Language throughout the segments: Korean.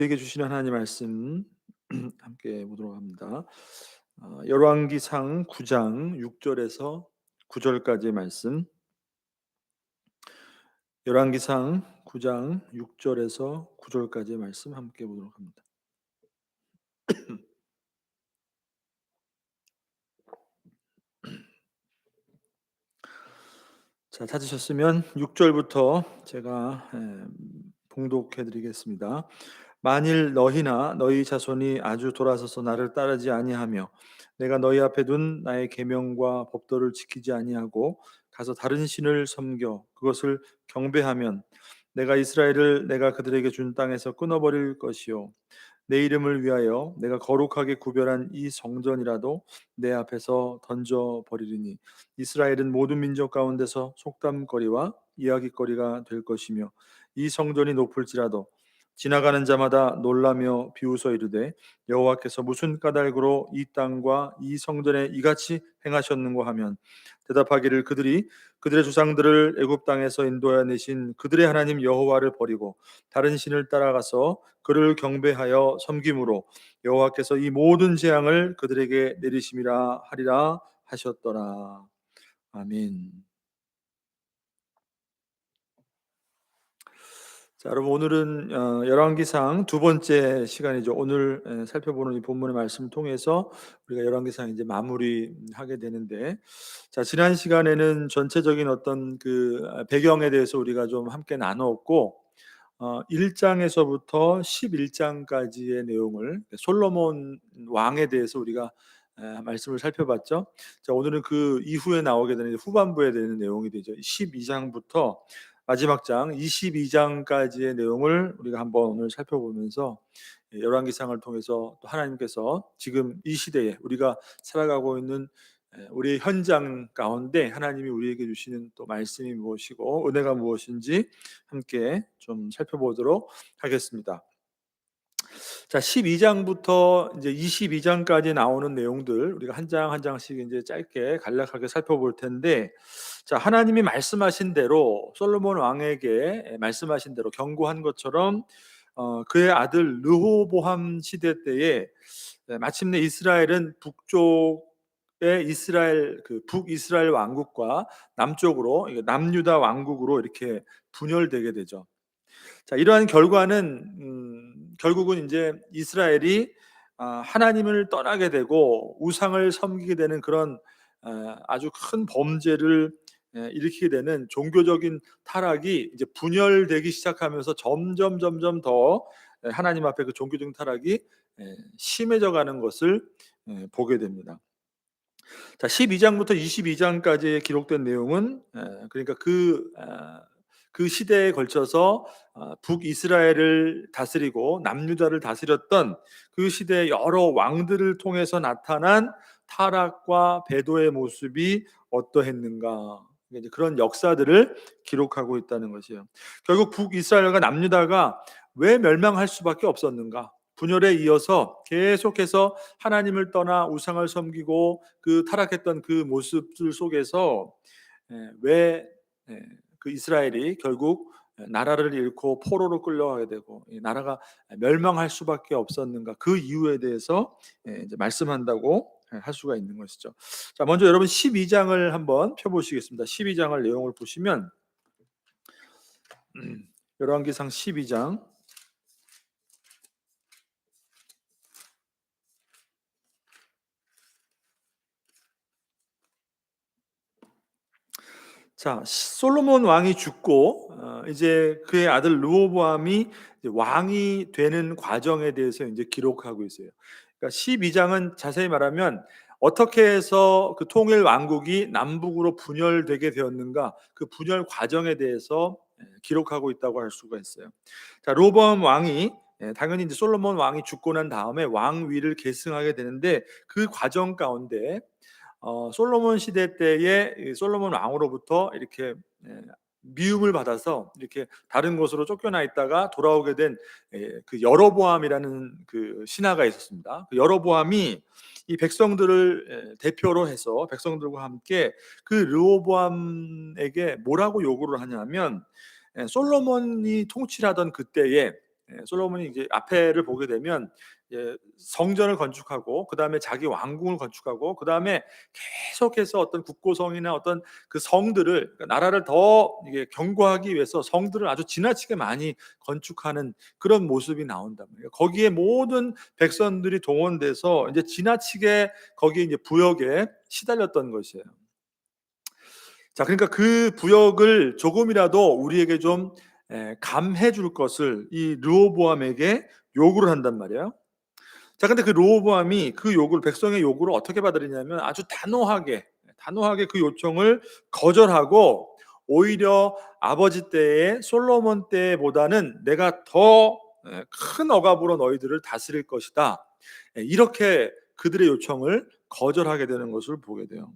우리에게 주시는 하나님 말씀 함께 보도록 합니다. 열왕기상 9장 6절에서 9절까지의 말씀. 열왕기상 9장 6절에서 9절까지의 말씀 함께 보도록 합니다. 자, 찾으셨으면 6절부터 제가 봉독해 드리겠습니다. 만일 너희나 너희 자손이 아주 돌아서서 나를 따르지 아니하며 내가 너희 앞에 둔 나의 계명과 법도를 지키지 아니하고 가서 다른 신을 섬겨 그것을 경배하면 내가 이스라엘을 내가 그들에게 준 땅에서 끊어버릴 것이요 내 이름을 위하여 내가 거룩하게 구별한 이 성전이라도 내 앞에서 던져 버리리니 이스라엘은 모든 민족 가운데서 속담거리와 이야기거리가 될 것이며 이 성전이 높을지라도 지나가는 자마다 놀라며 비웃어 이르되 여호와께서 무슨 까닭으로 이 땅과 이 성전에 이같이 행하셨는고 하면 대답하기를 그들이 그들의 조상들을 애굽 땅에서 인도하여 내신 그들의 하나님 여호와를 버리고 다른 신을 따라가서 그를 경배하여 섬김으로 여호와께서 이 모든 재앙을 그들에게 내리심이라 하리라 하셨더라. 아멘. 자, 여러분 오늘은 열왕기상 두 번째 시간이죠. 오늘 살펴보는 이 본문의 말씀을 통해서 우리가 열왕기상 이제 마무리하게 되는데, 자 지난 시간에는 전체적인 어떤 그 배경에 대해서 우리가 좀 함께 나누었고, 1장에서부터 11장까지의 내용을 솔로몬 왕에 대해서 우리가 말씀을 살펴봤죠. 자, 오늘은 그 이후에 나오게 되는 후반부에 되는 내용이 되죠. 12장부터 마지막 장 22장까지의 내용을 우리가 한번 오늘 살펴보면서 열왕기상을 통해서 또 하나님께서 지금 이 시대에 우리가 살아가고 있는 우리의 현장 가운데 하나님이 우리에게 주시는 또 말씀이 무엇이고 은혜가 무엇인지 함께 좀 살펴보도록 하겠습니다. 자, 12장부터 이제 22장까지 나오는 내용들 우리가 한 장 한 장씩 이제 짧게 간략하게 살펴볼 텐데, 자, 하나님이 말씀하신 대로 솔로몬 왕에게 말씀하신 대로 경고한 것처럼 그의 아들 르호보암 시대 때에 마침내 이스라엘은 북쪽의 이스라엘 그 북이스라엘 왕국과 남쪽으로 남유다 왕국으로 이렇게 분열되게 되죠. 자, 이러한 결과는 결국은 이제 이스라엘이 하나님을 떠나게 되고 우상을 섬기게 되는 그런 아주 큰 범죄를 일으키게 되는 종교적인 타락이 이제 분열되기 시작하면서 점점 더 하나님 앞에 그 종교적인 타락이 심해져 가는 것을 보게 됩니다. 자, 12장부터 22장까지 기록된 내용은 그러니까 그 시대에 걸쳐서 북이스라엘을 다스리고 남유다를 다스렸던 그 시대의 여러 왕들을 통해서 나타난 타락과 배도의 모습이 어떠했는가, 이제 그런 역사들을 기록하고 있다는 것이에요. 결국 북이스라엘과 남유다가 왜 멸망할 수밖에 없었는가? 분열에 이어서 계속해서 하나님을 떠나 우상을 섬기고 그 타락했던 그 모습들 속에서 왜 그 이스라엘이 결국 나라를 잃고 포로로 끌려가게 되고 이 나라가 멸망할 수밖에 없었는가, 그 이유에 대해서 이제 말씀한다고 할 수가 있는 것이죠. 자, 먼저 여러분 12장을 한번 펴보시겠습니다. 12장을 내용을 보시면 열왕기상 12장. 자, 솔로몬 왕이 죽고 이제 그의 아들 르호보암이 이제 왕이 되는 과정에 대해서 이제 기록하고 있어요. 그러니까 12장은 자세히 말하면 어떻게 해서 그 통일 왕국이 남북으로 분열되게 되었는가, 그 분열 과정에 대해서 기록하고 있다고 할 수가 있어요. 자, 르호보암 왕이 당연히 이제 솔로몬 왕이 죽고 난 다음에 왕위를 계승하게 되는데, 그 과정 가운데 솔로몬 시대 때에 솔로몬 왕으로부터 이렇게 미움을 받아서 이렇게 다른 곳으로 쫓겨나 있다가 돌아오게 된 그 여로보암이라는 그 신하가 있었습니다. 그 여로보암이 이 백성들을 대표로 해서 백성들과 함께 그 르호보암에게 뭐라고 요구를 하냐면, 솔로몬이 통치하던 그때에 솔로몬이 이제 앞에를 보게 되면 성전을 건축하고 그다음에 자기 왕궁을 건축하고 그다음에 계속해서 어떤 국고성이나 어떤 그 성들을, 그러니까 나라를 더 이게 견고하기 위해서 성들을 아주 지나치게 많이 건축하는 그런 모습이 나온단 말이에요. 거기에 모든 백성들이 동원돼서 이제 지나치게 거기에 이제 부역에 시달렸던 것이에요. 자, 그러니까 그 부역을 조금이라도 우리에게 좀 감해 줄 것을 이 르호보암에게 요구를 한단 말이에요. 자, 근데 그 르호보암이 그 요구를, 백성의 요구를 어떻게 받아들이냐면 아주 단호하게 그 요청을 거절하고, 오히려 아버지 때의 솔로몬 때보다는 내가 더 큰 억압으로 너희들을 다스릴 것이다, 이렇게 그들의 요청을 거절하게 되는 것을 보게 돼요.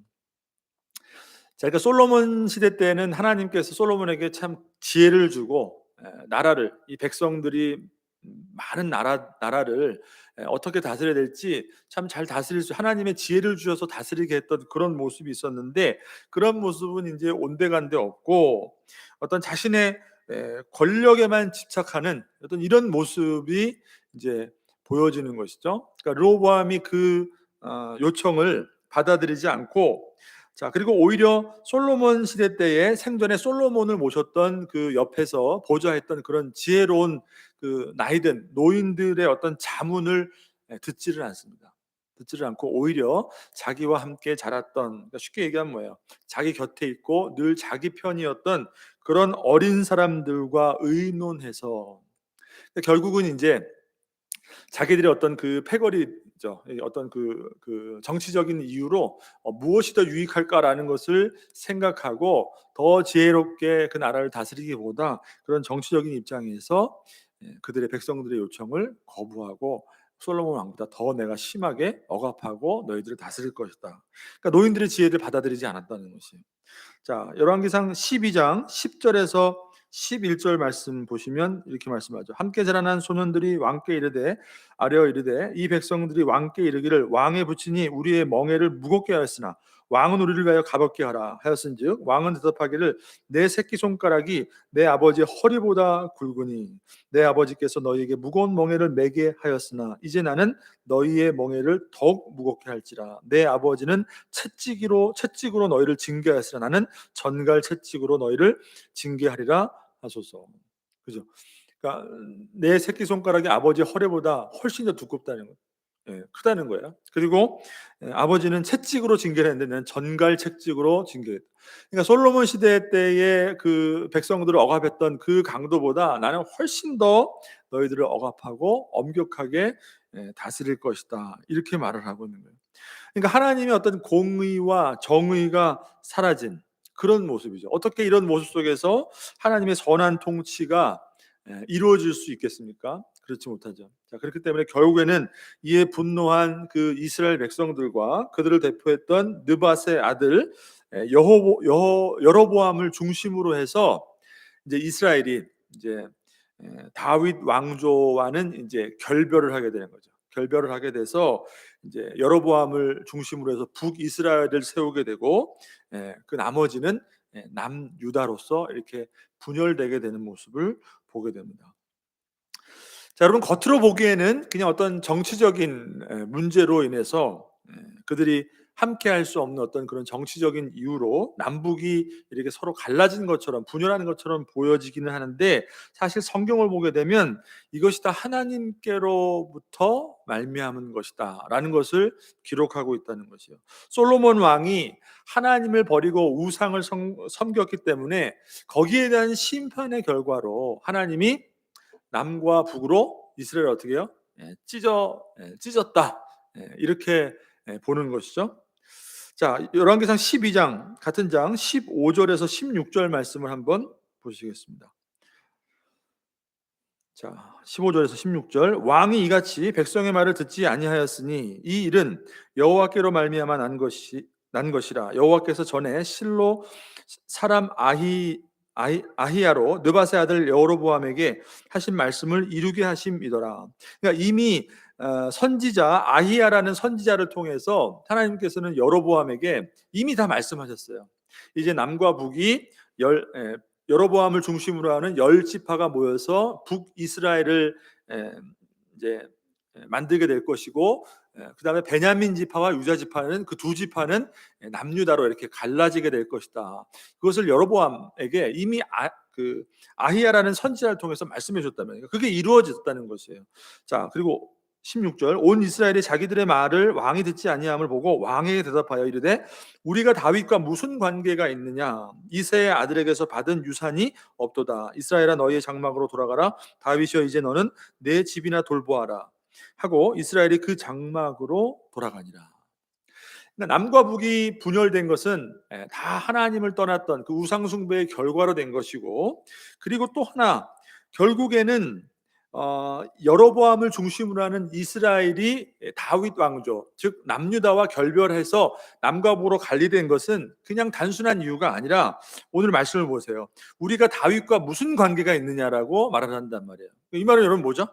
자, 그러니까 솔로몬 시대 때는 하나님께서 솔로몬에게 참 지혜를 주고 나라를, 이 백성들이 많은 나라를 어떻게 다스려야 될지 참 잘 다스릴 수, 하나님의 지혜를 주셔서 다스리게 했던 그런 모습이 있었는데, 그런 모습은 이제 온데간데 없고 어떤 자신의 권력에만 집착하는 어떤 이런 모습이 이제 보여지는 것이죠. 그러니까 르호보암이 그 요청을 받아들이지 않고, 자, 그리고 오히려 솔로몬 시대 때에 생전에 솔로몬을 모셨던 그 옆에서 보좌했던 그런 지혜로운 그 나이든 노인들의 어떤 자문을 듣지를 않습니다. 듣지를 않고 오히려 자기와 함께 자랐던, 그러니까 쉽게 얘기하면 뭐예요? 자기 곁에 있고 늘 자기 편이었던 그런 어린 사람들과 의논해서, 그러니까 결국은 이제 자기들의 어떤 그 패거리죠. 어떤 그 정치적인 이유로 무엇이 더 유익할까라는 것을 생각하고 더 지혜롭게 그 나라를 다스리기보다 그런 정치적인 입장에서 그들의 백성들의 요청을 거부하고, 솔로몬 왕보다 더 내가 심하게 억압하고 너희들을 다스릴 것이다, 그러니까 노인들의 지혜를 받아들이지 않았다는 것이에요. 자, 열왕기상 12장 10절에서 11절 말씀 보시면 이렇게 말씀하죠. 함께 자라난 소년들이 왕께 이르되 아뢰어 이르되 이 백성들이 왕께 이르기를 왕의 부친이 우리의 멍에를 무겁게 하였으나 왕은 우리를 위하여 가볍게 하라 하였은즉 왕은 대답하기를 내 새끼 손가락이 내 아버지 허리보다 굵으니 내 아버지께서 너희에게 무거운 멍에를 매게 하였으나 이제 나는 너희의 멍에를 더욱 무겁게 할지라. 내 아버지는 채찍으로 너희를 징계하였으나 나는 전갈 채찍으로 너희를 징계하리라 하소서. 그죠? 그러니까 내 새끼 손가락이 아버지 허리보다 훨씬 더 두껍다는 거예요. 크다는 거예요. 그리고 아버지는 채찍으로 징계를 했는데 나는 전갈 채찍으로 징계했다. 그러니까 솔로몬 시대 때의 그 백성들을 억압했던 그 강도보다 나는 훨씬 더 너희들을 억압하고 엄격하게 다스릴 것이다, 이렇게 말을 하고 있는 거예요. 그러니까 하나님의 어떤 공의와 정의가 사라진 그런 모습이죠. 어떻게 이런 모습 속에서 하나님의 선한 통치가 이루어질 수 있겠습니까? 그렇지 못하죠. 자, 그렇기 때문에 결국에는 이에 분노한 그 이스라엘 백성들과 그들을 대표했던 느밧의 아들 여로보암을 중심으로 해서 이제 이스라엘이 이제 다윗 왕조와는 이제 결별을 하게 되는 거죠. 결별을 하게 돼서 이제 여로보암을 중심으로 해서 북이스라엘을 세우게 되고, 그 나머지는 남유다로서 이렇게 분열되게 되는 모습을 보게 됩니다. 자, 여러분, 겉으로 보기에는 그냥 어떤 정치적인 문제로 인해서 그들이 함께 할 수 없는 어떤 그런 정치적인 이유로 남북이 이렇게 서로 갈라진 것처럼, 분열하는 것처럼 보여지기는 하는데, 사실 성경을 보게 되면 이것이 다 하나님께로부터 말미암은 것이다 라는 것을 기록하고 있다는 것이요. 솔로몬 왕이 하나님을 버리고 우상을 섬겼기 때문에 거기에 대한 심판의 결과로 하나님이 남과 북으로 이스라엘을 어떻게 해요? 찢었다, 이렇게 보는 것이죠. 자, 열왕기상 12장 같은 장 15절에서 16절 말씀을 한번 보시겠습니다. 자, 15절에서 16절. 왕이 이같이 백성의 말을 듣지 아니하였으니 이 일은 여호와께로 말미암아 난 것이라. 여호와께서 전에 실로 사람 아히야로 느밧의 아들 여로보암에게 하신 말씀을 이루게 하심이더라. 그러니까 이미 선지자 아히야라는 선지자를 통해서 하나님께서는 여로보암에게 이미 다 말씀하셨어요. 이제 남과 북이 여로보암을 중심으로 하는 열 지파가 모여서 북이스라엘을 이제 만들게 될 것이고, 그다음에 베냐민 지파와 유다 지파는 그 두 지파는 남유다로 이렇게 갈라지게 될 것이다. 그것을 여로보암에게 이미 아히야라는 선지자를 통해서 말씀해 줬다면 그게 이루어졌다는 것이에요. 자, 그리고 16절, 온 이스라엘이 자기들의 말을 왕이 듣지 아니함을 보고 왕에게 대답하여 이르되 우리가 다윗과 무슨 관계가 있느냐, 이새의 아들에게서 받은 유산이 없도다. 이스라엘아, 너희의 장막으로 돌아가라. 다윗이여, 이제 너는 내 집이나 돌보아라 하고 이스라엘이 그 장막으로 돌아가니라. 그러니까 남과 북이 분열된 것은 다 하나님을 떠났던 그 우상 숭배의 결과로 된 것이고, 그리고 또 하나, 결국에는 여로보암을 중심으로 하는 이스라엘이 다윗 왕조, 즉 남유다와 결별해서 남과 북으로 갈리된 것은 그냥 단순한 이유가 아니라, 오늘 말씀을 보세요. 우리가 다윗과 무슨 관계가 있느냐라고 말을 한단 말이에요. 이 말은 여러분 뭐죠?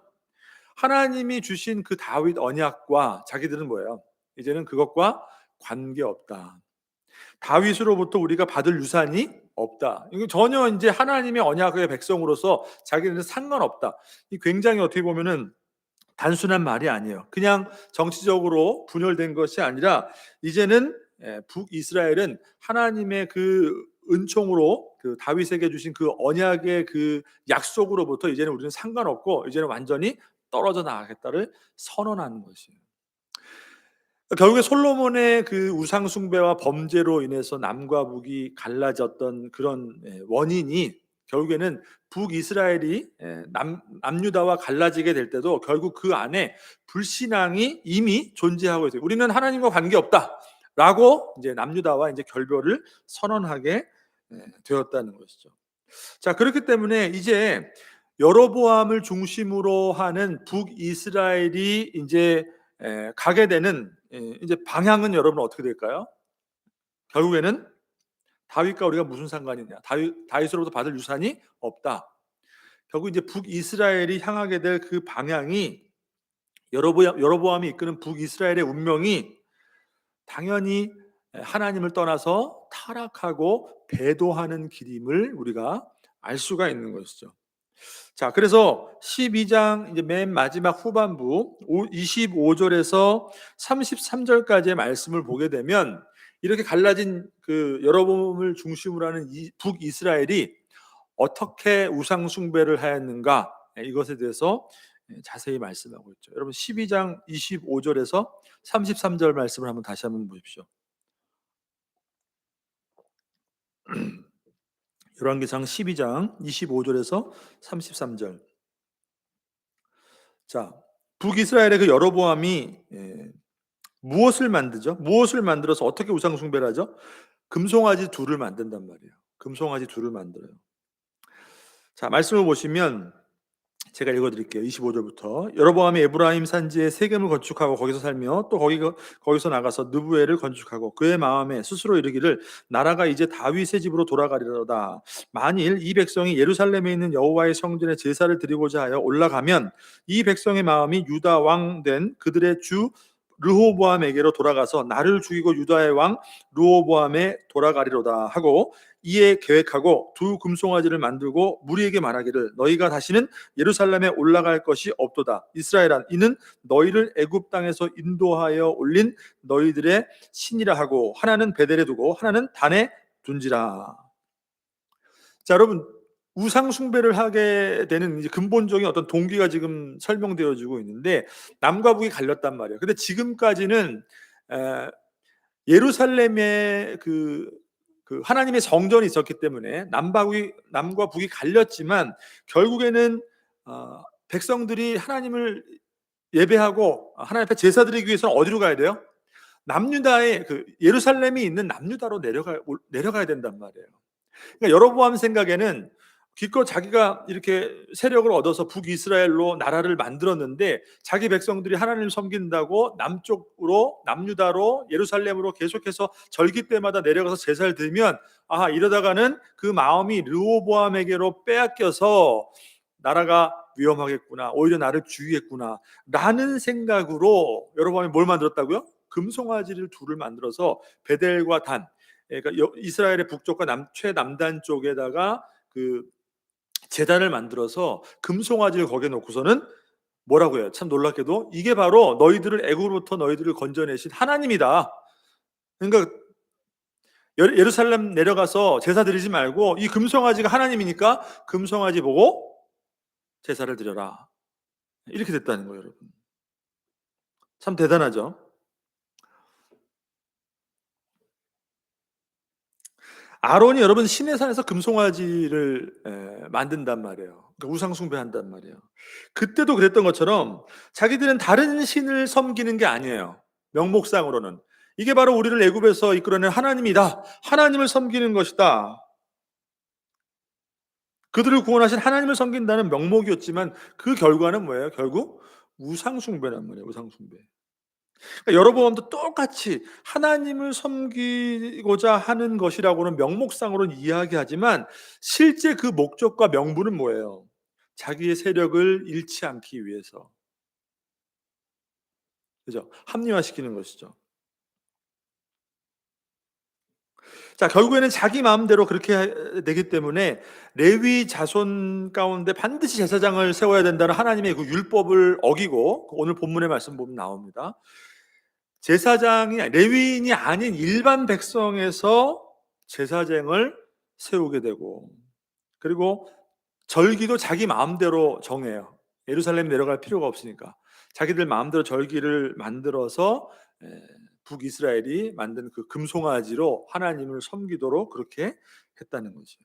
하나님이 주신 그 다윗 언약과 자기들은 뭐예요? 이제는 그것과 관계없다. 다윗으로부터 우리가 받을 유산이 없다. 이거 전혀 이제 하나님의 언약의 백성으로서 자기들은 상관없다. 이 굉장히 어떻게 보면은 단순한 말이 아니에요. 그냥 정치적으로 분열된 것이 아니라 이제는 북이스라엘은 하나님의 그 은총으로 그 다윗에게 주신 그 언약의 그 약속으로부터 이제는 우리는 상관없고 이제는 완전히 떨어져 나가겠다를 선언하는 것이에요. 결국에 솔로몬의 그 우상 숭배와 범죄로 인해서 남과 북이 갈라졌던 그런 원인이, 결국에는 북이스라엘이 남유다와 갈라지게 될 때도 결국 그 안에 불신앙이 이미 존재하고 있어요. 우리는 하나님과 관계없다라고 이제 남유다와 이제 결별을 선언하게 되었다는 것이죠. 자, 그렇기 때문에 이제 여로보암을 중심으로 하는 북이스라엘이 이제 가게 되는 이제 방향은 여러분 어떻게 될까요? 결국에는 다윗과 우리가 무슨 상관이냐? 다윗으로부터 받을 유산이 없다. 결국 이제 북이스라엘이 향하게 될 그 방향이, 여로보암이 이끄는 북이스라엘의 운명이 당연히 하나님을 떠나서 타락하고 배도하는 길임을 우리가 알 수가 있는 것이죠. 자, 그래서 12장 이제 맨 마지막 후반부 25절에서 33절까지의 말씀을 보게 되면, 이렇게 갈라진 그 여로보암을 중심으로 하는 북이스라엘이 어떻게 우상 숭배를 하였는가, 이것에 대해서 자세히 말씀하고 있죠. 여러분 12장 25절에서 33절 말씀을 한번 다시 한번 보십시오. 열왕기상 12장 25절에서 33절. 자, 북이스라엘의 그 여로보암이 무엇을 만들죠? 무엇을 만들어서 어떻게 우상 숭배를 하죠? 금송아지 둘을 만든단 말이에요. 금송아지 둘을 만들어요. 자, 말씀을 보시면 제가 읽어드릴게요. 25절부터. 여로보암이 에브라임 산지에 세겜을 건축하고 거기서 살며 또 거기서 나가서 느부엘을 건축하고 그의 마음에 스스로 이르기를 나라가 이제 다윗의 집으로 돌아가리로다. 만일 이 백성이 예루살렘에 있는 여호와의 성전에 제사를 드리고자 하여 올라가면 이 백성의 마음이 유다 왕 된 그들의 주 르호보암에게로 돌아가서 나를 죽이고 유다의 왕 르호보암에 돌아가리로다 하고, 이에 계획하고 두 금송아지를 만들고 무리에게 말하기를 너희가 다시는 예루살렘에 올라갈 것이 없도다. 이스라엘아, 이는 너희를 애굽 땅에서 인도하여 올린 너희들의 신이라 하고, 하나는 베델에 두고 하나는 단에 둔지라. 자, 여러분, 우상 숭배를 하게 되는 이제 근본적인 어떤 동기가 지금 설명되어지고 있는데, 남과 북이 갈렸단 말이에요. 근데 지금까지는 예루살렘에 그 하나님의 성전이 있었기 때문에 남과 북이 갈렸지만, 결국에는 백성들이 하나님을 예배하고 하나님 앞에 제사 드리기 위해서는 어디로 가야 돼요? 남유다의 그 예루살렘이 있는 남유다로 내려가야 된단 말이에요. 그러니까 여로보암 생각에는 기껏 자기가 이렇게 세력을 얻어서 북이스라엘로 나라를 만들었는데, 자기 백성들이 하나님을 섬긴다고 남쪽으로, 남유다로, 예루살렘으로 계속해서 절기 때마다 내려가서 제사를 드리면, 아, 이러다가는 그 마음이 르호보암에게로 빼앗겨서 나라가 위험하겠구나, 오히려 나를 죽이겠구나 라는 생각으로 여로보암이 뭘 만들었다고요? 금송아지를 둘을 만들어서 베델과 단, 그러니까 이스라엘의 북쪽과 최남단 쪽에다가 그 제단을 만들어서 금송아지를 거기에 놓고서는 뭐라고 해요? 참 놀랍게도 이게 바로 너희들을 애굽으로부터 너희들을 건져내신 하나님이다. 그러니까 예루살렘 내려가서 제사 드리지 말고 이 금송아지가 하나님이니까 금송아지 보고 제사를 드려라. 이렇게 됐다는 거예요, 여러분. 참 대단하죠. 아론이 여러분 시내산에서 금송아지를 만든단 말이에요. 그러니까 우상 숭배한단 말이에요. 그때도 그랬던 것처럼 자기들은 다른 신을 섬기는 게 아니에요. 명목상으로는 이게 바로 우리를 애굽에서 이끌어낸 하나님이다. 하나님을 섬기는 것이다. 그들을 구원하신 하나님을 섬긴다는 명목이었지만 그 결과는 뭐예요? 결국 우상 숭배란 말이에요. 우상 숭배. 그러니까 여로보암도 똑같이 하나님을 섬기고자 하는 것이라고는 명목상으로는 이야기하지만 실제 그 목적과 명분은 뭐예요? 자기의 세력을 잃지 않기 위해서. 그죠? 합리화시키는 것이죠. 자, 결국에는 자기 마음대로 그렇게 되기 때문에 레위 자손 가운데 반드시 제사장을 세워야 된다는 하나님의 그 율법을 어기고 오늘 본문의 말씀 보면 나옵니다. 제사장이 레위인이 아닌 일반 백성에서 제사장을 세우게 되고 그리고 절기도 자기 마음대로 정해요. 예루살렘 내려갈 필요가 없으니까 자기들 마음대로 절기를 만들어서 북이스라엘이 만든 그 금송아지로 하나님을 섬기도록 그렇게 했다는 거죠.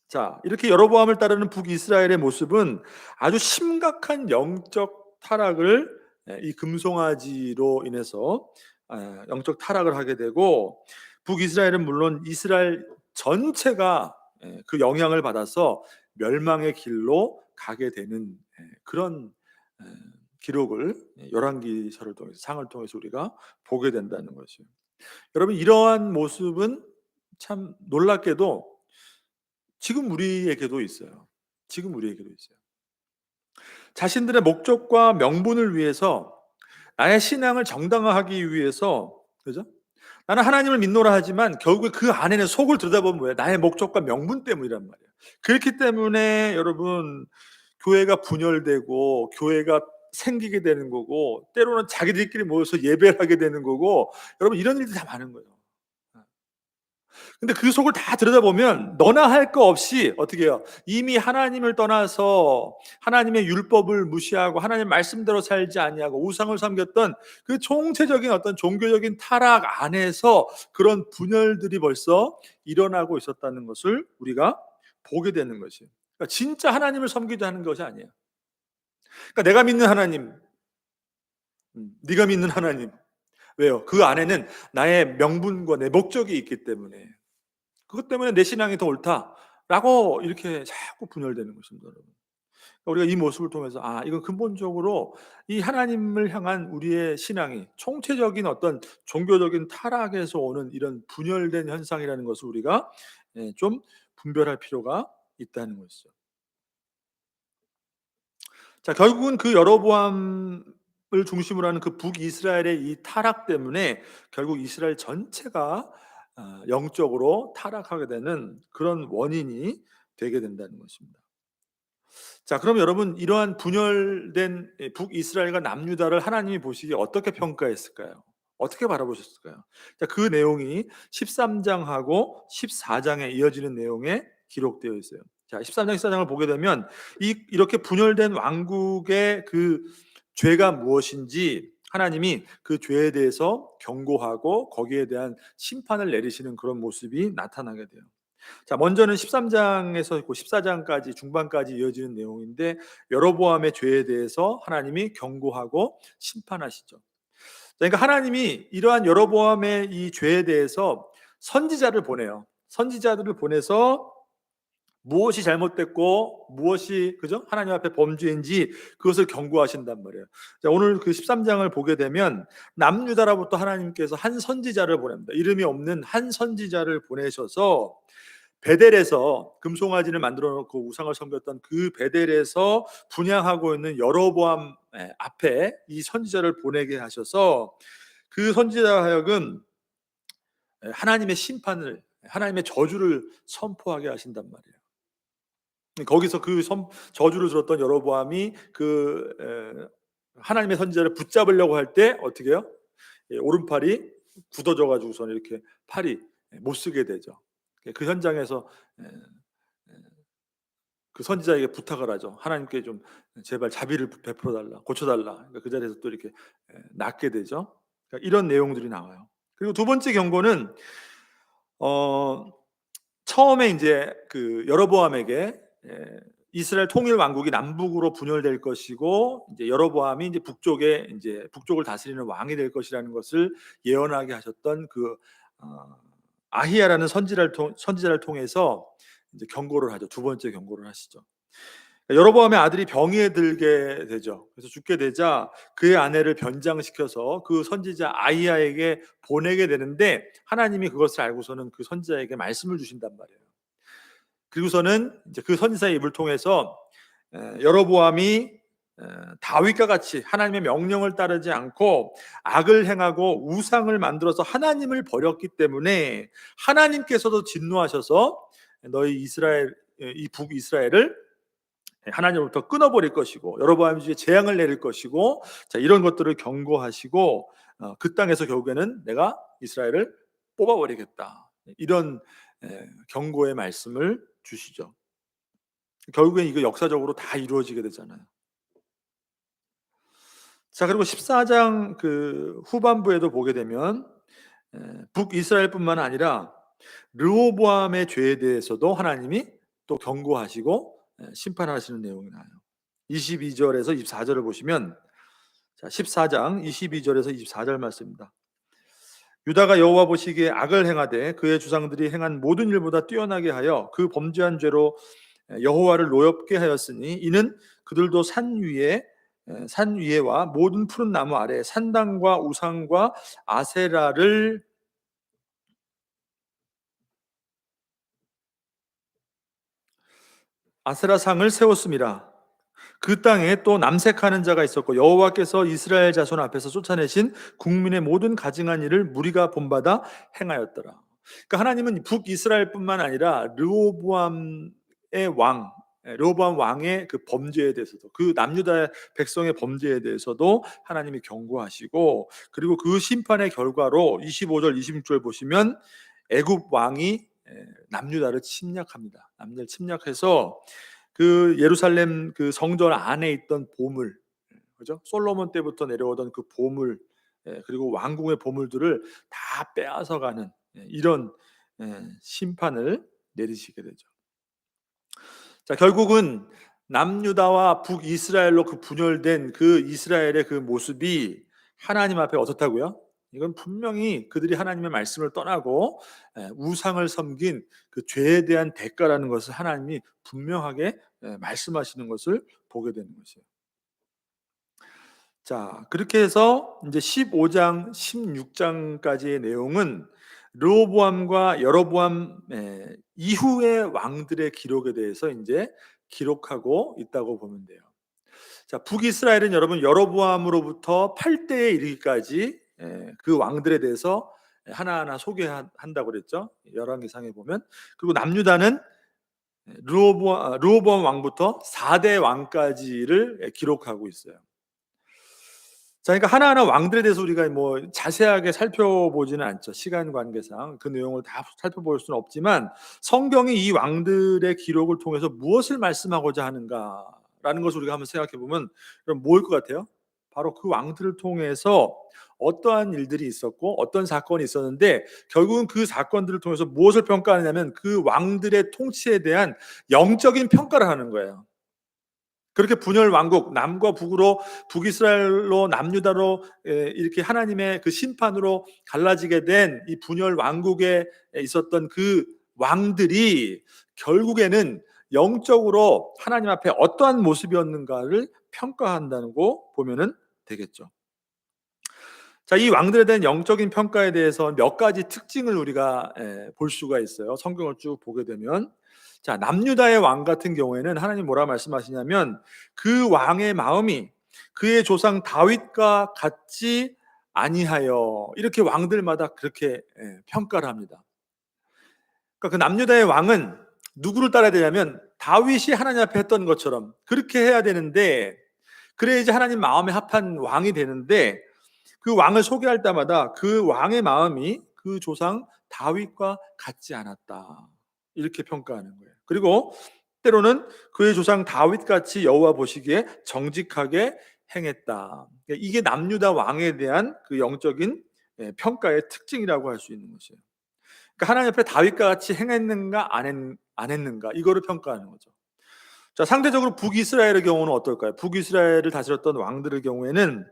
자, 이렇게 여로보암을 따르는 북이스라엘의 모습은 아주 심각한 영적 타락을 이 금송아지로 인해서 영적 타락을 하게 되고 북이스라엘은 물론 이스라엘 전체가 그 영향을 받아서 멸망의 길로 가게 되는 그런 기록을 열왕기서를 통해서 상을 통해서 우리가 보게 된다는 것이요. 여러분 이러한 모습은 참 놀랍게도 지금 우리에게도 있어요. 지금 우리에게도 있어요. 자신들의 목적과 명분을 위해서 나의 신앙을 정당화하기 위해서 그죠? 나는 하나님을 믿노라 하지만 결국에 그 안에는 속을 들여다보면 뭐예요? 나의 목적과 명분 때문이란 말이에요. 그렇기 때문에 여러분 교회가 분열되고 교회가 생기게 되는 거고 때로는 자기들끼리 모여서 예배를 하게 되는 거고 여러분 이런 일들이 다 많은 거예요. 근데 그 속을 다 들여다보면 너나 할 거 없이 어떻게 해요? 이미 하나님을 떠나서 하나님의 율법을 무시하고 하나님 말씀대로 살지 아니하고 우상을 섬겼던 그 총체적인 어떤 종교적인 타락 안에서 그런 분열들이 벌써 일어나고 있었다는 것을 우리가 보게 되는 것이에요. 그러니까 진짜 하나님을 섬기자 하는 것이 아니에요. 그러니까 내가 믿는 하나님, 네가 믿는 하나님. 왜요? 그 안에는 나의 명분과 내 목적이 있기 때문에 그것 때문에 내 신앙이 더 옳다라고 이렇게 자꾸 분열되는 것입니다, 여러분. 그러니까 우리가 이 모습을 통해서 이건 근본적으로 이 하나님을 향한 우리의 신앙이 총체적인 어떤 종교적인 타락에서 오는 이런 분열된 현상이라는 것을 우리가 좀 분별할 필요가 있다는 것이죠. 자, 결국은 그 여로보암을 중심으로 하는 그 북이스라엘의 이 타락 때문에 결국 이스라엘 전체가 영적으로 타락하게 되는 그런 원인이 되게 된다는 것입니다. 자, 그럼 여러분 이러한 분열된 북이스라엘과 남유다를 하나님이 보시기에 어떻게 평가했을까요? 어떻게 바라보셨을까요? 자, 그 내용이 13장하고 14장에 이어지는 내용에 기록되어 있어요. 자, 13장, 14장을 보게 되면 이렇게 분열된 왕국의 그 죄가 무엇인지 하나님이 그 죄에 대해서 경고하고 거기에 대한 심판을 내리시는 그런 모습이 나타나게 돼요. 자, 먼저는 13장에서 있고 14장까지 중반까지 이어지는 내용인데 여로보암의 죄에 대해서 하나님이 경고하고 심판하시죠. 그러니까 하나님이 이러한 여로보암의 이 죄에 대해서 선지자를 보내요. 선지자들을 보내서 무엇이 잘못됐고 무엇이 그죠? 하나님 앞에 범죄인지 그것을 경고하신단 말이에요. 자, 오늘 그 13장을 보게 되면 남유다로부터 하나님께서 한 선지자를 보냅니다. 이름이 없는 한 선지자를 보내셔서 베델에서 금송아지를 만들어 놓고 우상을 섬겼던 그 베델에서 분향하고 있는 여로보암 앞에 이 선지자를 보내게 하셔서 그 선지자 하여금 하나님의 심판을 하나님의 저주를 선포하게 하신단 말이에요. 거기서 그 저주를 들었던 여로보암이 하나님의 선지자를 붙잡으려고 할 때 어떻게 해요? 오른팔이 굳어져 가지고서는 이렇게 팔이 못 쓰게 되죠. 그 현장에서 그 선지자에게 부탁을 하죠. 하나님께 좀 제발 자비를 베풀어 달라, 고쳐 달라. 그러니까 그 자리에서 또 이렇게 낫게 되죠. 그러니까 이런 내용들이 나와요. 그리고 두 번째 경고는 어 처음에 이제 그 여로보암에게 이스라엘 통일 왕국이 남북으로 분열될 것이고 이제 여로보암이 이제 북쪽을 다스리는 왕이 될 것이라는 것을 예언하게 하셨던 어, 아히야라는 선지자를 통해서 이제 경고를 하죠. 두 번째 경고를 하시죠. 여로보암의 아들이 병에 들게 되죠. 그래서 죽게 되자 그의 아내를 변장시켜서 그 선지자 아히야에게 보내게 되는데 하나님이 그것을 알고서는 그 선지자에게 말씀을 주신단 말이에요. 그리고서는 이제 그 선지자의 입을 통해서 여로보암이 다윗과 같이 하나님의 명령을 따르지 않고 악을 행하고 우상을 만들어서 하나님을 버렸기 때문에 하나님께서도 진노하셔서 너희 이 북이스라엘을 하나님으로부터 끊어버릴 것이고 여로보암 주에 재앙을 내릴 것이고 자 이런 것들을 경고하시고 그 땅에서 결국에는 내가 이스라엘을 뽑아버리겠다 이런 경고의 말씀을 주시죠. 결국엔 이거 역사적으로 다 이루어지게 되잖아요. 자 그리고 14장 그 후반부에도 보게 되면 북이스라엘뿐만 아니라 르호보암의 죄에 대해서도 하나님이 또 경고하시고 심판하시는 내용이 나와요. 22절에서 24절을 보시면 자 14장 22절에서 24절 말씀입니다. 유다가 여호와 보시기에 악을 행하되 그의 주상들이 행한 모든 일보다 뛰어나게 하여 그 범죄한 죄로 여호와를 노엽게 하였으니 이는 그들도 산 위에와 모든 푸른 나무 아래 산당과 우상과 아세라상을 세웠습니다. 그 땅에 또 남색하는 자가 있었고 여호와께서 이스라엘 자손 앞에서 쫓아내신 국민의 모든 가증한 일을 무리가 본받아 행하였더라. 그러니까 하나님은 북이스라엘뿐만 아니라 르호보암 왕의 그 범죄에 대해서도 그 남유다 백성의 범죄에 대해서도 하나님이 경고하시고 그리고 그 심판의 결과로 25절 26절 보시면 애굽 왕이 남유다를 침략합니다. 남유다를 침략해서 그 예루살렘 그 성전 안에 있던 보물, 그죠? 솔로몬 때부터 내려오던 그 보물, 그리고 왕궁의 보물들을 다 빼앗아가는 이런 심판을 내리시게 되죠. 자, 결국은 남유다와 북이스라엘로 그 분열된 그 이스라엘의 그 모습이 하나님 앞에 어떻다고요? 이건 분명히 그들이 하나님의 말씀을 떠나고 우상을 섬긴 그 죄에 대한 대가라는 것을 하나님이 분명하게 말씀하시는 것을 보게 되는 것이에요. 자, 그렇게 해서 이제 15장, 16장까지의 내용은 르호보암과 여로보암 이후의 왕들의 기록에 대해서 이제 기록하고 있다고 보면 돼요. 자, 북이스라엘은 여러분 여로보암으로부터 8대에 이르기까지 그 왕들에 대해서 하나하나 소개한다고 그랬죠. 열왕기상에 보면. 그리고 남유다는 르호보암 왕부터 4대 왕까지를 기록하고 있어요. 자, 그러니까 하나하나 왕들에 대해서 우리가 뭐 자세하게 살펴보지는 않죠. 시간 관계상 그 내용을 다 살펴볼 수는 없지만 성경이 이 왕들의 기록을 통해서 무엇을 말씀하고자 하는가라는 것을 우리가 한번 생각해 보면 그럼 뭐일 것 같아요? 바로 그 왕들을 통해서 어떠한 일들이 있었고 어떤 사건이 있었는데 결국은 그 사건들을 통해서 무엇을 평가하느냐면 그 왕들의 통치에 대한 영적인 평가를 하는 거예요. 그렇게 분열 왕국 남과 북으로 북이스라엘로 남유다로 이렇게 하나님의 그 심판으로 갈라지게 된 이 분열 왕국에 있었던 그 왕들이 결국에는 영적으로 하나님 앞에 어떠한 모습이었는가를 평가한다고 보면은 되겠죠. 자, 이 왕들에 대한 영적인 평가에 대해서 몇 가지 특징을 우리가 볼 수가 있어요. 성경을 쭉 보게 되면 자, 남유다의 왕 같은 경우에는 하나님 뭐라 말씀하시냐면 그 왕의 마음이 그의 조상 다윗과 같지 아니하여 이렇게 왕들마다 그렇게 평가를 합니다. 그러니까 그 남유다의 왕은 누구를 따라야 되냐면 다윗이 하나님 앞에 했던 것처럼 그렇게 해야 되는데, 그래야지 하나님 마음에 합한 왕이 되는데, 그 왕을 소개할 때마다 그 왕의 마음이 그 조상 다윗과 같지 않았다, 이렇게 평가하는 거예요. 그리고 때로는 그의 조상 다윗같이 여호와 보시기에 정직하게 행했다. 이게 남유다 왕에 대한 그 영적인 평가의 특징이라고 할 수 있는 것이에요. 그러니까 하나님 앞에 다윗과 같이 행했는가 안 했는가, 이거를 평가하는 거죠. 자, 상대적으로 북이스라엘의 경우는 어떨까요? 북이스라엘을 다스렸던 왕들의 경우에는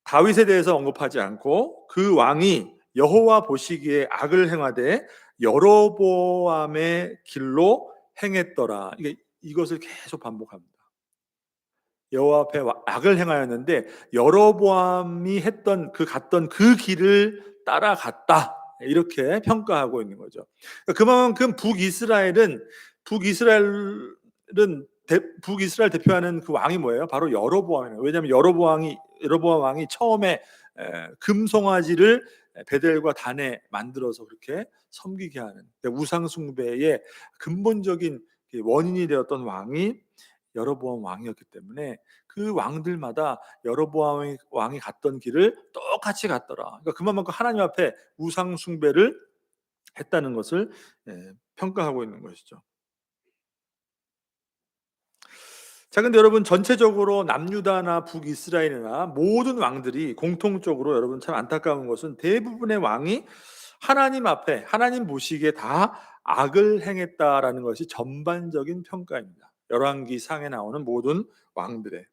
다윗에 대해서 언급하지 않고 그 왕이 여호와 보시기에 악을 행하되 여로보암의 길로 행했더라. 이것을 계속 반복합니다. 여호와 앞에 악을 행하였는데 여로보암이 했던 갔던 그 길을 따라갔다, 이렇게 평가하고 있는 거죠. 그만큼 북이스라엘 대표하는 그 왕이 뭐예요? 바로 여로보암이에요. 왜냐하면 여로보암 왕이 처음에 금송아지를 베델과 단에 만들어서 그렇게 섬기게 하는 우상 숭배의 근본적인 원인이 되었던 왕이 여로보암 왕이었기 때문에 그 왕들마다 여로보암 왕이 갔던 길을 똑같이 갔더라. 그러니까 그만큼 하나님 앞에 우상 숭배를 했다는 것을 평가하고 있는 것이죠. 자, 근데 여러분, 전체적으로 남유다나 북이스라엘이나 모든 왕들이 공통적으로, 여러분 참 안타까운 것은 대부분의 왕이 하나님 앞에, 하나님 보시기에 다 악을 행했다라는 것이 전반적인 평가입니다. 열왕기 상에 나오는 모든 왕들의.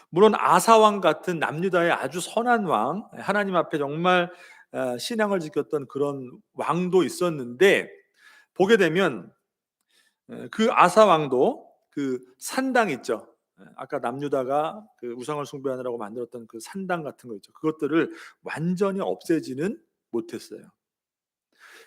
물론 아사 왕 같은 남유다의 아주 선한 왕, 하나님 앞에 정말 신앙을 지켰던 그런 왕도 있었는데, 보게 되면 그 아사 왕도 그 산당 있죠. 아까 남유다가 그 우상을 숭배하느라고 만들었던 그 산당 같은 거 있죠. 그것들을 완전히 없애지는 못했어요.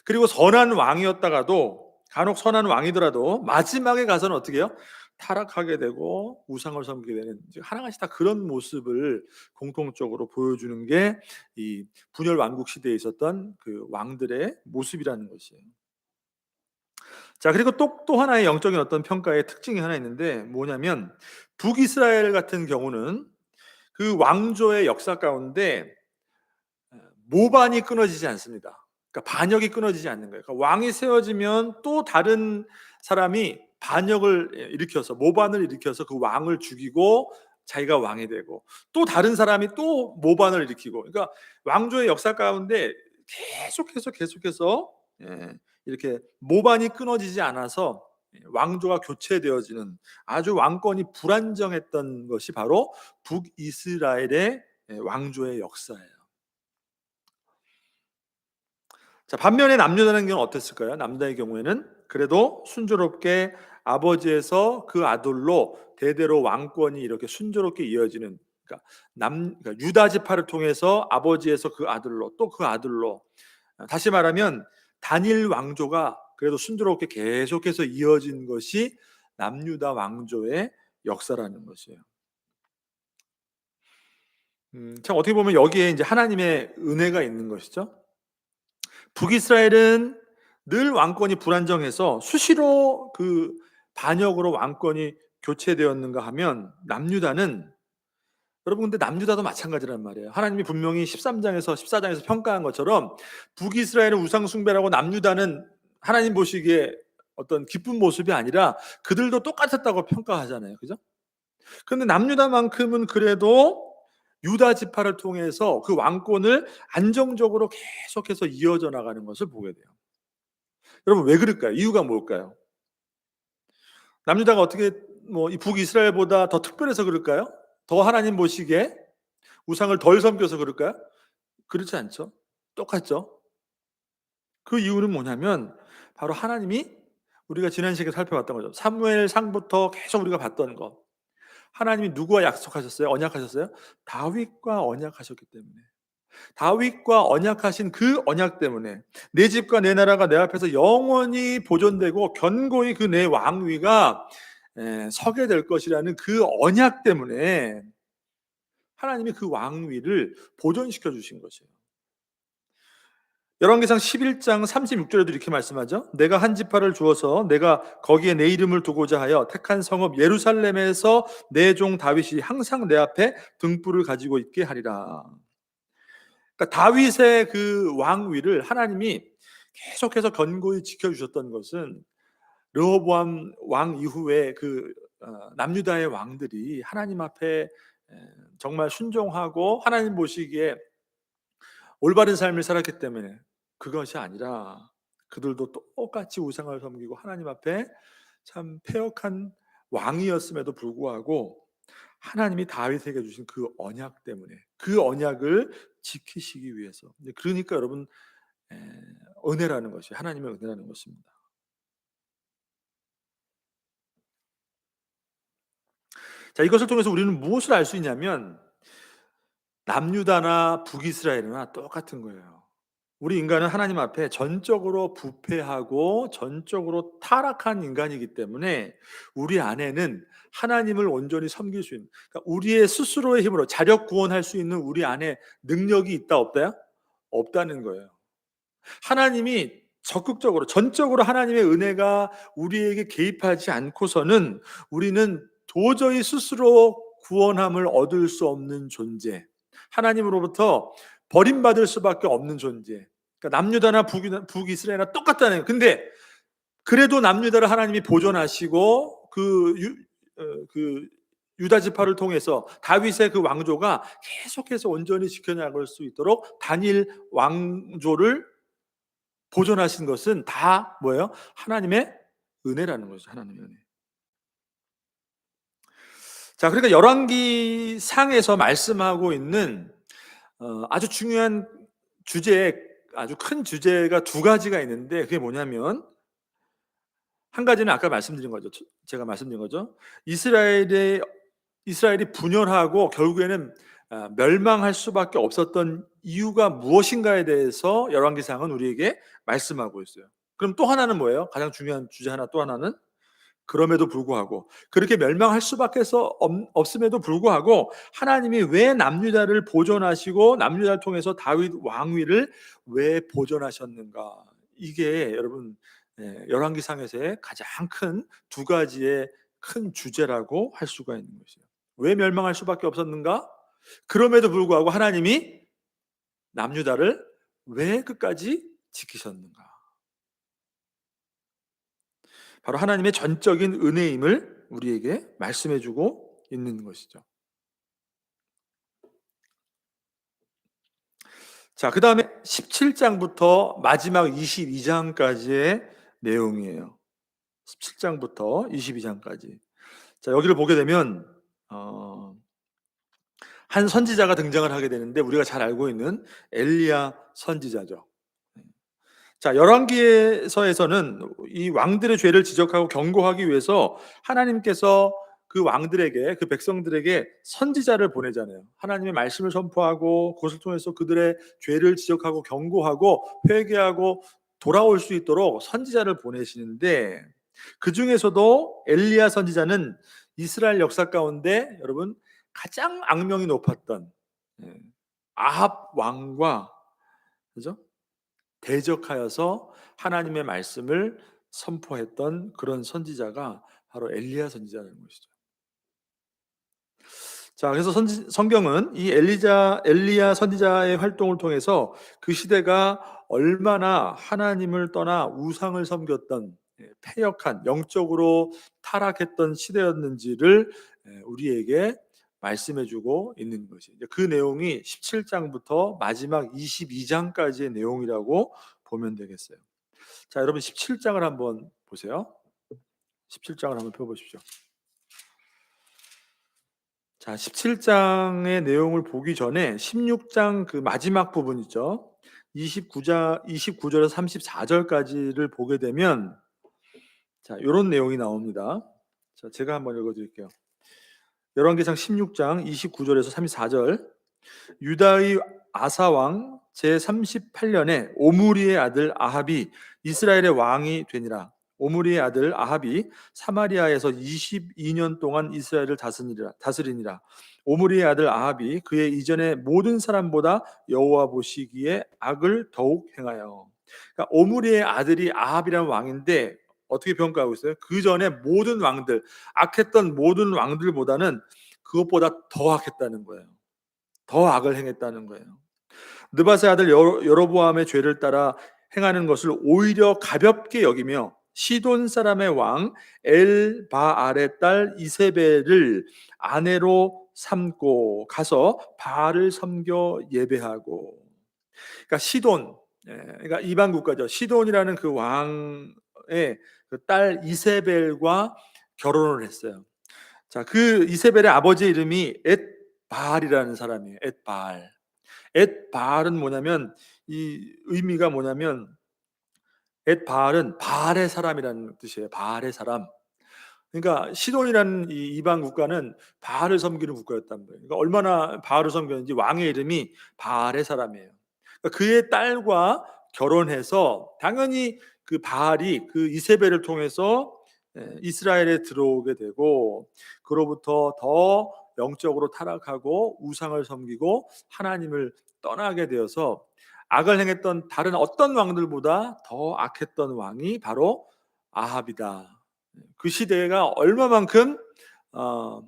그리고 선한 왕이었다가도, 간혹 선한 왕이더라도 마지막에 가서는 어떻게 해요? 타락하게 되고 우상을 섬기게 되는, 하나같이 다 그런 모습을 공통적으로 보여주는 게 이 분열 왕국 시대에 있었던 그 왕들의 모습이라는 것이에요. 자, 그리고 또 하나의 영적인 어떤 평가의 특징이 하나 있는데, 뭐냐면 북이스라엘 같은 경우는 그 왕조의 역사 가운데 모반이 끊어지지 않습니다. 그러니까 반역이 끊어지지 않는 거예요. 그러니까 왕이 세워지면 또 다른 사람이 반역을 일으켜서, 모반을 일으켜서 그 왕을 죽이고 자기가 왕이 되고, 또 다른 사람이 또 모반을 일으키고, 그러니까 왕조의 역사 가운데 계속해서 이렇게 모반이 끊어지지 않아서 왕조가 교체되어지는, 아주 왕권이 불안정했던 것이 바로 북이스라엘의 왕조의 역사예요. 자, 반면에 남유다는 경우는 어땠을까요? 남유다의 경우에는 그래도 순조롭게 아버지에서 그 아들로 대대로 왕권이 이렇게 순조롭게 이어지는, 그러니까 그러니까 유다 지파를 통해서 아버지에서 그 아들로, 또 그 아들로, 다시 말하면 단일 왕조가 그래도 순조롭게 계속해서 이어진 것이 남유다 왕조의 역사라는 것이에요. 참 어떻게 보면 여기에 이제 하나님의 은혜가 있는 것이죠. 북이스라엘은 늘 왕권이 불안정해서 수시로 그 반역으로 왕권이 교체되었는가 하면, 남유다는, 여러분 근데 남유다도 마찬가지란 말이에요. 하나님이 분명히 13장에서 14장에서 평가한 것처럼 북이스라엘은 우상 숭배라고 남유다는 하나님 보시기에 어떤 기쁜 모습이 아니라 그들도 똑같았다고 평가하잖아요. 그죠? 그런데 남유다만큼은 그래도 유다 지파를 통해서 그 왕권을 안정적으로 계속해서 이어져 나가는 것을 보게 돼요. 여러분 왜 그럴까요? 이유가 뭘까요? 남유다가 어떻게 이 북이스라엘보다 더 특별해서 그럴까요? 더 하나님 보시기에 우상을 덜 섬겨서 그럴까요? 그렇지 않죠. 똑같죠. 그 이유는 뭐냐면 바로 하나님이, 우리가 지난 시간에 살펴봤던 거죠. 사무엘상부터 계속 우리가 봤던 거. 하나님이 누구와 약속하셨어요? 언약하셨어요? 다윗과 언약하셨기 때문에. 다윗과 언약하신 그 언약 때문에 내 집과 내 나라가 내 앞에서 영원히 보존되고 견고히 그 내 왕위가 서게 될 것이라는 그 언약 때문에 하나님이 그 왕위를 보존시켜 주신 것이에요. 열왕기상 11장 36절에도 이렇게 말씀하죠. 내가 한 지파를 주어서 내가 거기에 내 이름을 두고자 하여 택한 성읍 예루살렘에서 내 종 다윗이 항상 내 앞에 등불을 가지고 있게 하리라. 그러니까 다윗의 그 왕위를 하나님이 계속해서 견고히 지켜주셨던 것은 르호보암 왕 이후에 남유다의 왕들이 하나님 앞에 정말 순종하고 하나님 보시기에 올바른 삶을 살았기 때문에, 그것이 아니라 그들도 똑같이 우상을 섬기고 하나님 앞에 참 패역한 왕이었음에도 불구하고 하나님이 다윗에게 주신 그 언약 때문에 그 언약을 지키시기 위해서. 그러니까 여러분, 에, 은혜라는 것이 하나님의 은혜라는 것입니다. 자, 이것을 통해서 우리는 무엇을 알 수 있냐면 남유다나 북이스라엘이나 똑같은 거예요. 우리 인간은 하나님 앞에 전적으로 부패하고 전적으로 타락한 인간이기 때문에 우리 안에는 하나님을 온전히 섬길 수 있는, 그러니까 우리의 스스로의 힘으로 자력 구원할 수 있는 우리 안에 능력이 있다 없다요? 없다는 거예요. 하나님이 적극적으로 전적으로 하나님의 은혜가 우리에게 개입하지 않고서는 우리는 도저히 스스로 구원함을 얻을 수 없는 존재, 하나님으로부터 버림받을 수밖에 없는 존재. 그러니까 남유다나 북이스라엘이나 똑같다는 거예요. 근데 그래도 남유다를 하나님이 보존하시고 그 유다 지파를 통해서 다윗의 그 왕조가 계속해서 온전히 지켜나갈 수 있도록 단일 왕조를 보존하신 것은 다 뭐예요? 하나님의 은혜라는 거죠. 하나님의 은혜. 자, 그러니까 열왕기 상에서 말씀하고 있는 아주 중요한 주제, 아주 큰 주제가 두 가지가 있는데, 그게 뭐냐면 한 가지는 아까 말씀드린 거죠. 제가 말씀드린 거죠. 이스라엘이 분열하고 결국에는 멸망할 수밖에 없었던 이유가 무엇인가에 대해서 열왕기상은 우리에게 말씀하고 있어요. 그럼 또 하나는 뭐예요? 가장 중요한 주제 하나, 또 하나는 그럼에도 불구하고, 그렇게 멸망할 수밖에 없음에도 불구하고 하나님이 왜 남유다를 보존하시고 남유다를 통해서 다윗 왕위를 왜 보존하셨는가? 이게 여러분, 열왕기상에서의 가장 큰 두 가지의 큰 주제라고 할 수가 있는 것이에요. 왜 멸망할 수밖에 없었는가? 그럼에도 불구하고 하나님이 남유다를 왜 끝까지 지키셨는가? 바로 하나님의 전적인 은혜임을 우리에게 말씀해주고 있는 것이죠. 자, 그 다음에 17장부터 마지막 22장까지의 내용이에요. 17장부터 22장까지. 자, 여기를 보게 되면 한 선지자가 등장을 하게 되는데, 우리가 잘 알고 있는 엘리야 선지자죠. 자, 열왕기서에서는 이 왕들의 죄를 지적하고 경고하기 위해서 하나님께서 그 왕들에게, 그 백성들에게 선지자를 보내잖아요. 하나님의 말씀을 선포하고 그것을 통해서 그들의 죄를 지적하고 경고하고 회개하고 돌아올 수 있도록 선지자를 보내시는데, 그 중에서도 엘리야 선지자는 이스라엘 역사 가운데 여러분 가장 악명이 높았던 아합 왕과, 그죠? 대적하여서 하나님의 말씀을 선포했던 그런 선지자가 바로 엘리야 선지자라는 것이죠. 자, 그래서 성경은 이 엘리야 선지자의 활동을 통해서 그 시대가 얼마나 하나님을 떠나 우상을 섬겼던 패역한, 영적으로 타락했던 시대였는지를 우리에게 말씀해주고 있는 것이죠. 그 내용이 17장부터 마지막 22장까지의 내용이라고 보면 되겠어요. 자, 여러분 17장을 한번 보세요. 17장을 한번 펴보십시오. 자, 17장의 내용을 보기 전에 16장 그 마지막 부분 있죠. 29절에서 34절까지를 보게 되면 자, 이런 내용이 나옵니다. 자, 제가 한번 읽어드릴게요. 열왕기상 16장 29절에서 34절. 유다의 아사왕 제38년에 오므리의 아들 아합이 이스라엘의 왕이 되니라. 오므리의 아들 아합이 사마리아에서 22년 동안 이스라엘을 다스리니라. 오므리의 아들 아합이 그의 이전의 모든 사람보다 여호와 보시기에 악을 더욱 행하여. 그러니까 오므리의 아들이 아합이라는 왕인데 어떻게 평가하고 있어요? 그 전에 모든 왕들, 악했던 모든 왕들보다는 그것보다 더 악했다는 거예요. 더 악을 행했다는 거예요. 느바세 아들 여로보암의 죄를 따라 행하는 것을 오히려 가볍게 여기며 시돈 사람의 왕 엘바알의 딸 이세벨을 아내로 삼고 가서 바알을 섬겨 예배하고. 그러니까 시돈, 그러니까 이방 국가죠. 시돈이라는 그 왕의 그 딸 이세벨과 결혼을 했어요. 자, 그 이세벨의 아버지 이름이 엣바알이라는 사람이에요. 엣바알. 엣바알은 뭐냐면, 이 의미가 뭐냐면 엣바알은 바알의 사람이라는 뜻이에요. 바알의 사람. 그러니까 시돈이라는 이 이방 국가는 바알을 섬기는 국가였단 말이에요. 그러니까 얼마나 바알을 섬겼는지 왕의 이름이 바알의 사람이에요. 그러니까 그의 딸과 결혼해서 당연히 그 바알이 그 이세벨을 통해서 이스라엘에 들어오게 되고, 그로부터 더 영적으로 타락하고 우상을 섬기고 하나님을 떠나게 되어서 악을 행했던 다른 어떤 왕들보다 더 악했던 왕이 바로 아합이다. 그 시대가 얼마만큼 어,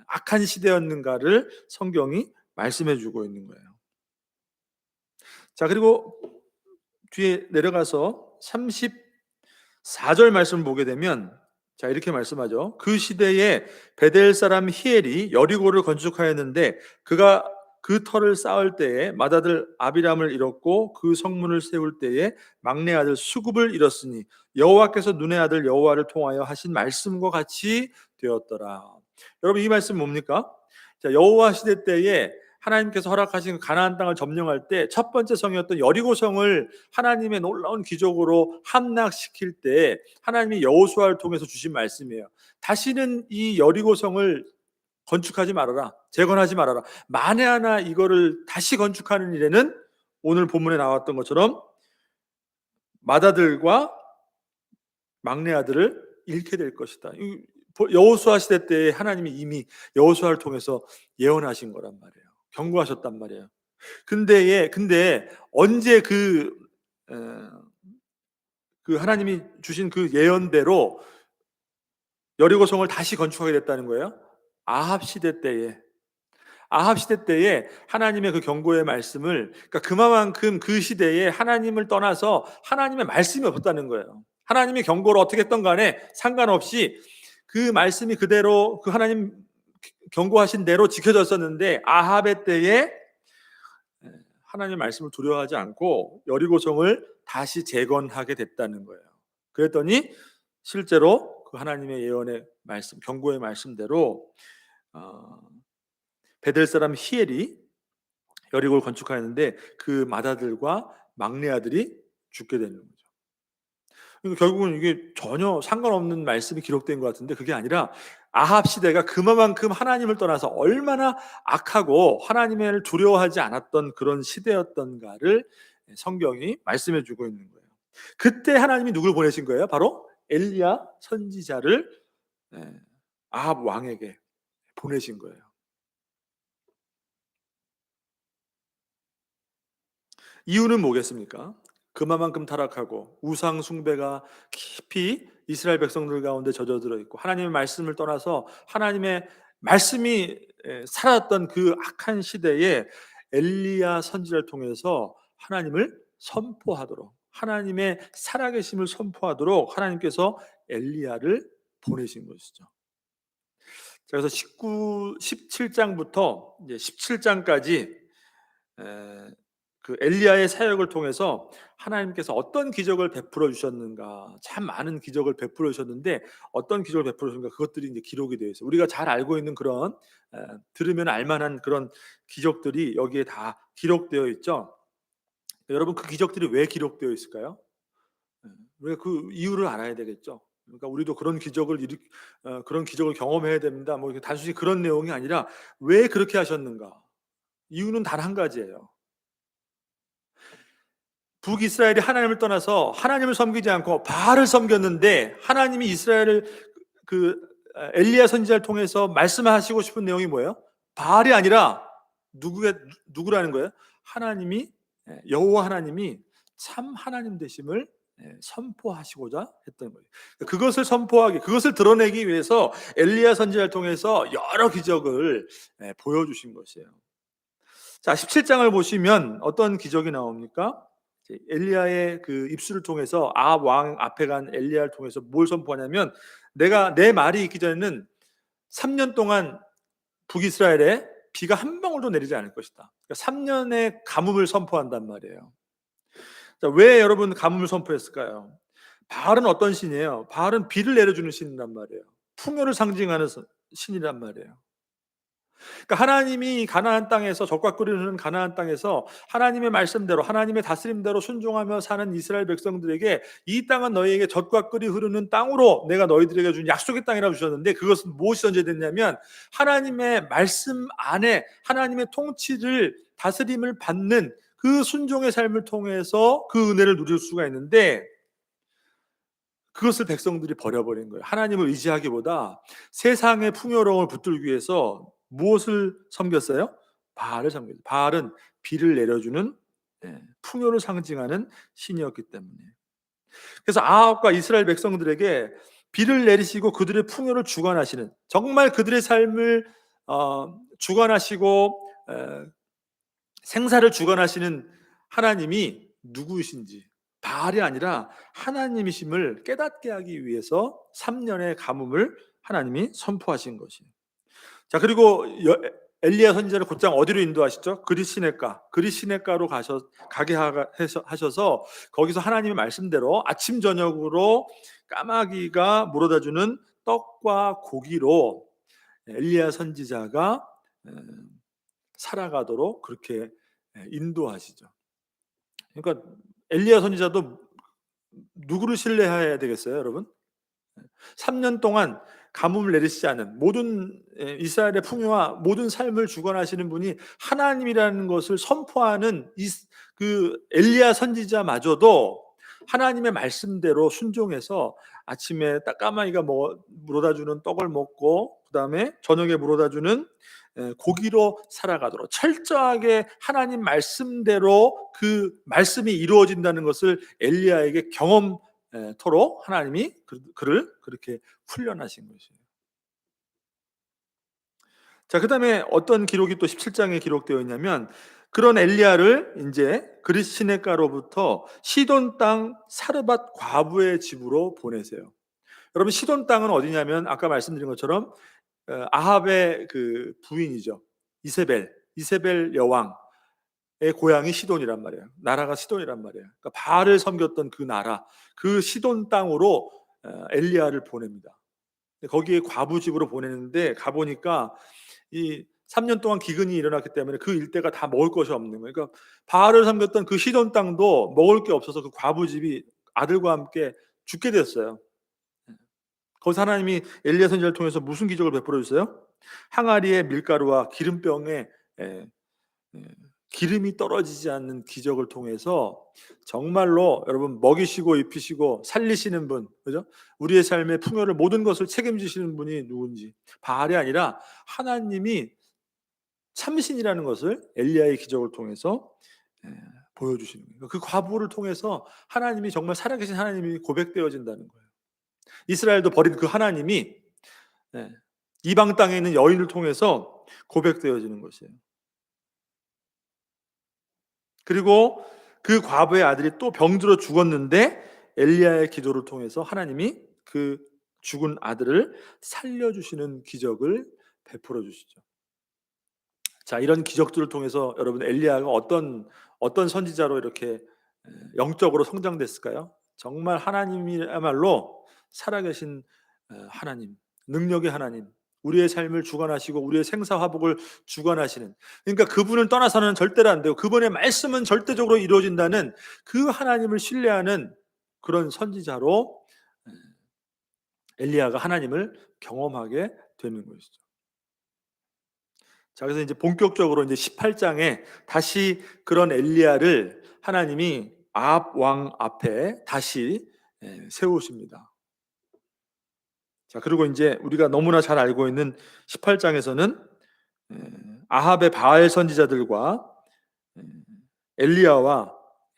악한 시대였는가를 성경이 말씀해 주고 있는 거예요. 자, 그리고 뒤에 내려가서 34절 말씀 보게 되면, 자, 이렇게 말씀하죠. 그 시대에 베델 사람 히엘이 여리고를 건축하였는데 그가 그 터를 쌓을 때에 맏아들 아비람을 잃었고 그 성문을 세울 때에 막내 아들 수굽을 잃었으니 여호와께서 눈의 아들 여호와를 통하여 하신 말씀과 같이 되었더라. 여러분, 이 말씀 뭡니까? 자, 여호와 시대 때에 하나님께서 허락하신 가나안 땅을 점령할 때 첫 번째 성이었던 여리고성을 하나님의 놀라운 기적으로 함락시킬 때 하나님이 여호수아를 통해서 주신 말씀이에요. 다시는 이 여리고성을 건축하지 말아라, 재건하지 말아라. 만에 하나 이거를 다시 건축하는 일에는 오늘 본문에 나왔던 것처럼 맏아들과 막내 아들을 잃게 될 것이다. 여호수아 시대 때 하나님이 이미 여호수아를 통해서 예언하신 거란 말이에요. 경고하셨단 말이에요. 근데 언제 그 하나님이 주신 그 예언대로 여리고성을 다시 건축하게 됐다는 거예요? 아합 시대 때에. 아합 시대 때에 하나님의 그 경고의 말씀을, 그러니까 그만큼 그 시대에 하나님을 떠나서 하나님의 말씀이 없었다는 거예요. 하나님의 경고를 어떻게 했던 간에 상관없이 그 말씀이 그대로 그 하나님 경고하신 대로 지켜졌었는데, 아합의 때에 하나님의 말씀을 두려워하지 않고 여리고성을 다시 재건하게 됐다는 거예요. 그랬더니 실제로 그 하나님의 예언의 말씀, 경고의 말씀대로 베델 사람 히엘이 여리고를 건축하였는데 그 맏아들과 막내 아들이 죽게 되는 거죠. 그러니까 결국은 이게 전혀 상관없는 말씀이 기록된 것 같은데 그게 아니라 아합 시대가 그만큼 하나님을 떠나서 얼마나 악하고 하나님을 두려워하지 않았던 그런 시대였던가를 성경이 말씀해 주고 있는 거예요. 그때 하나님이 누굴 보내신 거예요? 바로 엘리야 선지자를 아합 왕에게 보내신 거예요. 이유는 뭐겠습니까? 그만큼 타락하고 우상 숭배가 깊이 이스라엘 백성들 가운데 젖어들어 있고 하나님의 말씀을 떠나서 하나님의 말씀이 사라졌던 그 악한 시대에 엘리야 선지자를 통해서 하나님을 선포하도록, 하나님의 살아계심을 선포하도록 하나님께서 엘리야를 보내신 것이죠. 그래서 17장부터 이제 17장까지 그 엘리야의 사역을 통해서 하나님께서 어떤 기적을 베풀어 주셨는가, 참 많은 기적을 베풀어 주셨는데 어떤 기적을 베풀어 주셨는가, 그것들이 이제 기록이 되어 있어요. 우리가 잘 알고 있는 그런 들으면 알만한 그런 기적들이 여기에 다 기록되어 있죠. 여러분, 그 기적들이 왜 기록되어 있을까요? 우리가 그 이유를 알아야 되겠죠. 그러니까 우리도 그런 기적을 경험해야 됩니다. 뭐 단순히 그런 내용이 아니라 왜 그렇게 하셨는가? 이유는 단 한 가지예요. 북이스라엘이 하나님을 떠나서 하나님을 섬기지 않고 바알을 섬겼는데 하나님이 이스라엘을 그 엘리야 선지자를 통해서 말씀하시고 싶은 내용이 뭐예요? 바알이 아니라 누구라는 거예요? 하나님이, 여호와 하나님이 참 하나님 되심을 선포하시고자 했던 거예요. 그것을 선포하기, 그것을 드러내기 위해서 엘리야 선지자를 통해서 여러 기적을 보여주신 것이에요. 자, 17장을 보시면 어떤 기적이 나옵니까? 엘리야의 그 입술을 통해서 아합 왕 앞에 간 엘리야를 통해서 뭘 선포하냐면, 내가 내 말이 있기 전에는 3년 동안 북이스라엘에 비가 한 방울도 내리지 않을 것이다. 그러니까 3년의 가뭄을 선포한단 말이에요. 자, 왜 여러분 가뭄을 선포했을까요? 바알은 어떤 신이에요? 바알은 비를 내려주는 신이란 말이에요. 풍요를 상징하는 신이란 말이에요. 그러니까 하나님이 가나안 땅에서, 적과 꿀이 흐르는 가나안 땅에서 하나님의 말씀대로, 하나님의 다스림대로 순종하며 사는 이스라엘 백성들에게 이 땅은 너희에게 젖과 꿀이 흐르는 땅으로 내가 너희들에게 준 약속의 땅이라고 주셨는데, 그것은 무엇이 전제됐냐면 하나님의 말씀 안에 하나님의 통치를, 다스림을 받는 그 순종의 삶을 통해서 그 은혜를 누릴 수가 있는데, 그것을 백성들이 버려버린 거예요. 하나님을 의지하기보다 세상의 풍요로움을 붙들기 위해서 무엇을 섬겼어요? 바알을 섬겼어요. 바알은 비를 내려주는, 풍요를 상징하는 신이었기 때문에. 그래서 아합과 이스라엘 백성들에게 비를 내리시고 그들의 풍요를 주관하시는, 정말 그들의 삶을 주관하시고 생사를 주관하시는 하나님이 누구이신지, 바알이 아니라 하나님이심을 깨닫게 하기 위해서 3년의 가뭄을 하나님이 선포하신 것이에요. 자, 그리고 엘리야 선지자를 곧장 어디로 인도하시죠? 그릿시내가로 가게 하셔서 거기서 하나님의 말씀대로 아침 저녁으로 까마귀가 물어다주는 떡과 고기로 엘리야 선지자가 살아가도록 그렇게 인도하시죠. 그러니까 엘리야 선지자도 누구를 신뢰해야 되겠어요, 여러분? 3년 동안 가뭄을 내리시지 않은, 모든 이스라엘의 풍요와 모든 삶을 주관하시는 분이 하나님이라는 것을 선포하는 그 엘리야 선지자마저도 하나님의 말씀대로 순종해서 아침에 까마귀가 물어다주는 떡을 먹고, 그 다음에 저녁에 물어다주는 고기로 살아가도록 철저하게 하나님 말씀대로 그 말씀이 이루어진다는 것을 엘리야에게 경험토록 하나님이 그를 그렇게 훈련하신 것이에요. 자, 그 다음에 어떤 기록이 또 17장에 기록되어 있냐면, 그런 엘리야를 이제 그릿 시내가로부터 시돈 땅 사르밧 과부의 집으로 보내세요. 여러분, 시돈 땅은 어디냐면 아까 말씀드린 것처럼 아합의 그 부인이죠. 이세벨 여왕의 고향이 시돈이란 말이에요. 나라가 시돈이란 말이에요. 그러니까 바알을 섬겼던 그 나라, 그 시돈 땅으로 엘리야를 보냅니다. 거기에 과부 집으로 보내는데, 가보니까 이 3년 동안 기근이 일어났기 때문에 그 일대가 다 먹을 것이 없는 거예요. 그러니까 바알을 섬겼던 그 시돈 땅도 먹을 게 없어서 그 과부 집이 아들과 함께 죽게 됐어요. 거기서 하나님이 엘리야 선지자를 통해서 무슨 기적을 베풀어 주세요? 항아리에 밀가루와 기름병에 에, 에, 기름이 떨어지지 않는 기적을 통해서 정말로 여러분, 먹이시고 입히시고 살리시는 분, 그죠? 우리의 삶의 풍요를, 모든 것을 책임지시는 분이 누군지, 바알이 아니라 하나님이 참신이라는 것을 엘리야의 기적을 통해서 에, 보여주시는 거예요. 그 과부를 통해서 하나님이 정말 살아계신 하나님이 고백되어진다는 거예요. 이스라엘도 버린 그 하나님이 이방 땅에 있는 여인을 통해서 고백되어지는 것이에요. 그리고 그 과부의 아들이 또 병들어 죽었는데 엘리야의 기도를 통해서 하나님이 그 죽은 아들을 살려주시는 기적을 베풀어 주시죠. 자, 이런 기적들을 통해서 여러분, 엘리야가 어떤 선지자로 이렇게 영적으로 성장됐을까요? 정말 하나님이야말로 살아계신 하나님, 능력의 하나님, 우리의 삶을 주관하시고 우리의 생사화복을 주관하시는, 그러니까 그분을 떠나서는 절대로 안 되고 그분의 말씀은 절대적으로 이루어진다는 그 하나님을 신뢰하는 그런 선지자로 엘리야가 하나님을 경험하게 되는 것이죠. 자, 그래서 이제 본격적으로 이제 18장에 다시 그런 엘리야를 하나님이 아합 왕 앞에 다시 세우십니다. 자, 그리고 이제 우리가 너무나 잘 알고 있는 18장에서는 에, 아합의 바알 선지자들과 에, 엘리야와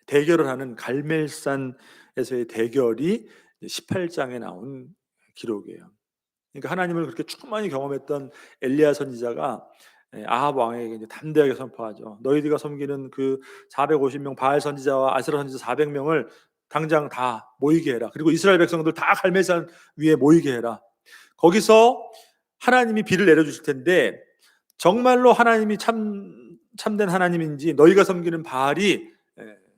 대결을 하는 갈멜산에서의 대결이 18장에 나온 기록이에요. 그러니까 하나님을 그렇게 충만히 경험했던 엘리야 선지자가 아합 왕에게 이제 담대하게 선포하죠. 너희들가 섬기는 그 450명 바알 선지자와 아세라 선지자 400명을 당장 다 모이게 해라. 그리고 이스라엘 백성들 다 갈멜산 위에 모이게 해라. 거기서 하나님이 비를 내려주실 텐데 정말로 하나님이 참된 하나님인지 너희가 섬기는 바알이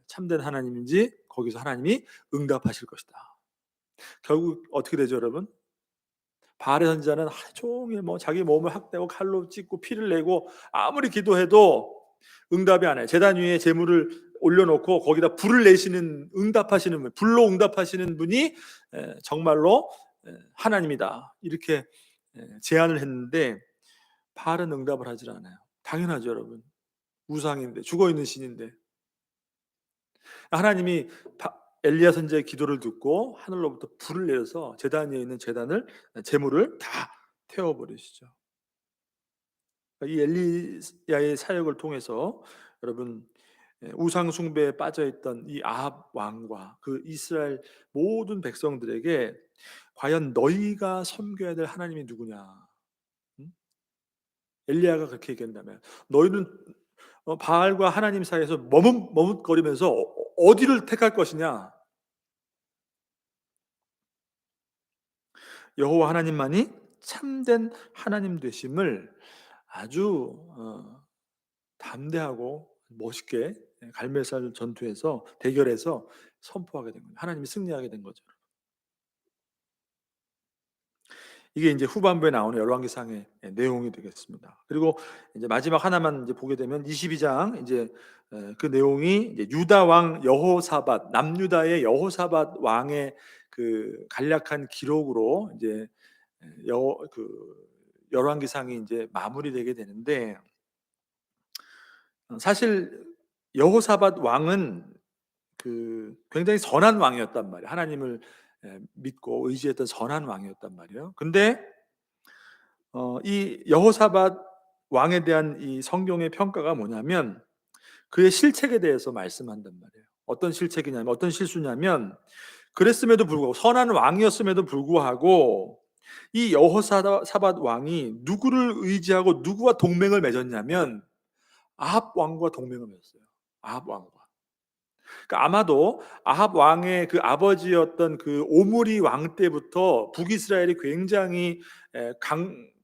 참된 하나님인지 거기서 하나님이 응답하실 것이다. 결국 어떻게 되죠, 여러분? 바알의 선지자는 하루 종일 뭐 자기 몸을 학대하고 칼로 찢고 피를 내고 아무리 기도해도 응답이 안 해요. 제단 위에 제물을 올려놓고 거기다 불을 내시는 응답하시는 분, 불로 응답하시는 분이 정말로 하나님이다. 이렇게 제안을 했는데 바알은 응답을 하질 않아요. 당연하죠, 여러분. 우상인데, 죽어있는 신인데. 하나님이 엘리야 선지자의 기도를 듣고 하늘로부터 불을 내려서 제단 위에 있는 제물을 다 태워버리시죠. 이 엘리야의 사역을 통해서 여러분, 우상 숭배에 빠져있던 이 아합 왕과 그 이스라엘 모든 백성들에게 과연 너희가 섬겨야 될 하나님이 누구냐? 음? 엘리야가 그렇게 얘기한다면 너희는 바알과 하나님 사이에서 머뭇거리면서 어디를 택할 것이냐? 여호와 하나님만이 참된 하나님 되심을 아주 담대하고 멋있게 갈멜산 전투에서 대결에서 선포하게 된 거예요. 하나님이 승리하게 된 거죠. 이게 이제 후반부에 나오는 열왕기상의 내용이 되겠습니다. 그리고 이제 마지막 하나만 이제 보게 되면 22장 이제 그 내용이 이제 유다 왕 여호사밧, 남유다의 여호사밧 왕의 그 간략한 기록으로 이제 그 열왕기상이 이제 마무리되게 되는데, 사실 여호사밧 왕은 그 굉장히 선한 왕이었단 말이에요. 하나님을 믿고 의지했던 선한 왕이었단 말이에요. 근데 이 여호사밧 왕에 대한 이 성경의 평가가 뭐냐면 그의 실책에 대해서 말씀한단 말이에요. 어떤 실책이냐면, 어떤 실수냐면, 그랬음에도 불구하고 선한 왕이었음에도 불구하고 이 여호사밧 왕이 누구를 의지하고 누구와 동맹을 맺었냐면 아합 왕과 동맹을 맺었어요. 아합 왕과. 그러니까 아마도 아합 왕의 그 아버지였던 그 오므리 왕 때부터 북이스라엘이 굉장히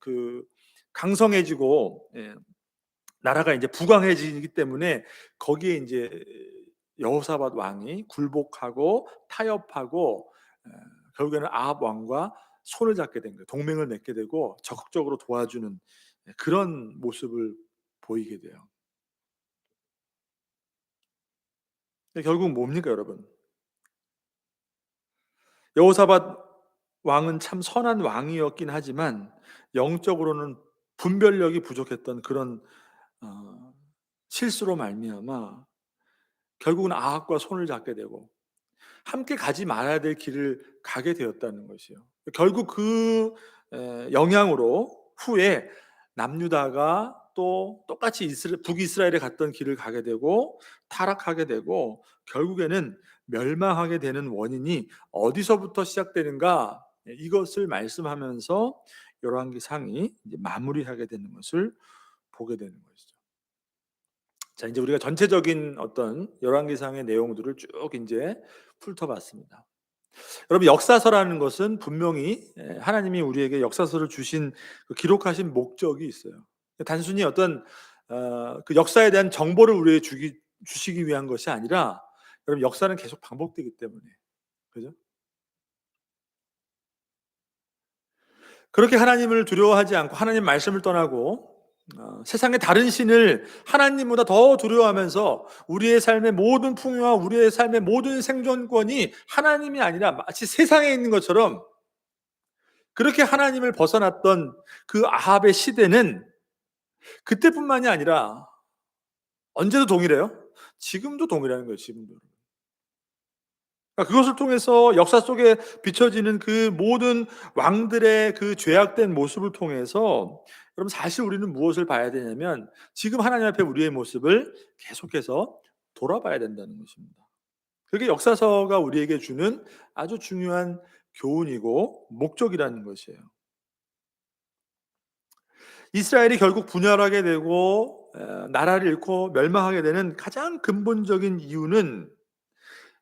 그 강성해지고 나라가 이제 부강해지기 때문에 거기에 이제 여호사밧 왕이 굴복하고 타협하고 결국에는 아합 왕과 손을 잡게 된 거예요. 동맹을 맺게 되고 적극적으로 도와주는 그런 모습을 보이게 돼요. 결국 뭡니까, 여러분? 여호사밧 왕은 참 선한 왕이었긴 하지만 영적으로는 분별력이 부족했던 그런 어, 실수로 말미암아 결국은 아합과 손을 잡게 되고 함께 가지 말아야 될 길을 가게 되었다는 것이요. 결국 그 영향으로 후에 남유다가 또 똑같이 북이스라엘에 갔던 길을 가게 되고 타락하게 되고 결국에는 멸망하게 되는 원인이 어디서부터 시작되는가, 이것을 말씀하면서 열왕기상이 이제 마무리하게 되는 것을 보게 되는 것이죠. 자, 이제 우리가 전체적인 어떤 열왕기상의 내용들을 쭉 이제 훑어봤습니다. 여러분, 역사서라는 것은 분명히 하나님이 우리에게 역사서를 주신 그 기록하신 목적이 있어요. 단순히 어떤 그 역사에 대한 정보를 우리에게 주시기 위한 것이 아니라, 여러분, 역사는 계속 반복되기 때문에, 그죠? 그렇게 하나님을 두려워하지 않고 하나님 말씀을 떠나고 세상의 다른 신을 하나님보다 더 두려워하면서 우리의 삶의 모든 풍요와 우리의 삶의 모든 생존권이 하나님이 아니라 마치 세상에 있는 것처럼 그렇게 하나님을 벗어났던 그 아합의 시대는 그때뿐만이 아니라 언제도 동일해요. 지금도 동일하는 거예요. 지금도. 그것을 통해서 역사 속에 비춰지는 그 모든 왕들의 그 죄악된 모습을 통해서 여러분 사실 우리는 무엇을 봐야 되냐면 지금 하나님 앞에 우리의 모습을 계속해서 돌아봐야 된다는 것입니다. 그게 역사서가 우리에게 주는 아주 중요한 교훈이고 목적이라는 것이에요. 이스라엘이 결국 분열하게 되고 나라를 잃고 멸망하게 되는 가장 근본적인 이유는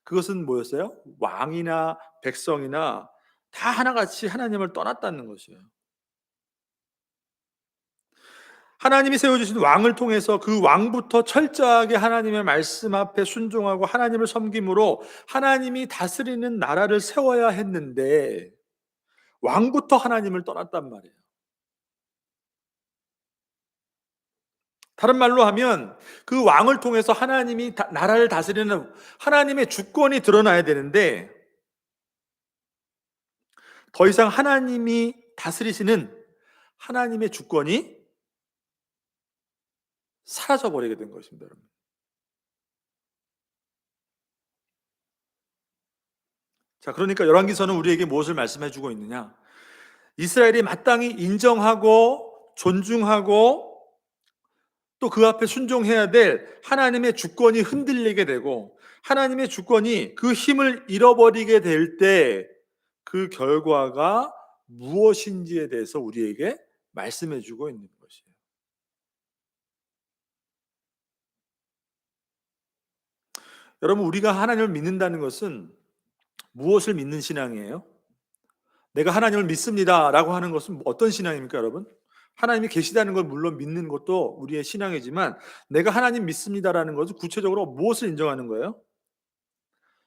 그것은 뭐였어요? 왕이나 백성이나 다 하나같이 하나님을 떠났다는 것이에요. 하나님이 세워주신 왕을 통해서 그 왕부터 철저하게 하나님의 말씀 앞에 순종하고 하나님을 섬김으로 하나님이 다스리는 나라를 세워야 했는데 왕부터 하나님을 떠났단 말이에요. 다른 말로 하면 그 왕을 통해서 하나님이 나라를 다스리는 하나님의 주권이 드러나야 되는데 더 이상 하나님이 다스리시는 하나님의 주권이 사라져 버리게 된 것입니다, 여러분. 자, 그러니까 열왕기서는 우리에게 무엇을 말씀해 주고 있느냐? 이스라엘이 마땅히 인정하고 존중하고 또 그 앞에 순종해야 될 하나님의 주권이 흔들리게 되고 하나님의 주권이 그 힘을 잃어버리게 될 때 그 결과가 무엇인지에 대해서 우리에게 말씀해 주고 있는 것이에요. 여러분, 우리가 하나님을 믿는다는 것은 무엇을 믿는 신앙이에요? 내가 하나님을 믿습니다라고 하는 것은 어떤 신앙입니까, 여러분? 하나님이 계시다는 걸 물론 믿는 것도 우리의 신앙이지만 내가 하나님 믿습니다라는 것은 구체적으로 무엇을 인정하는 거예요?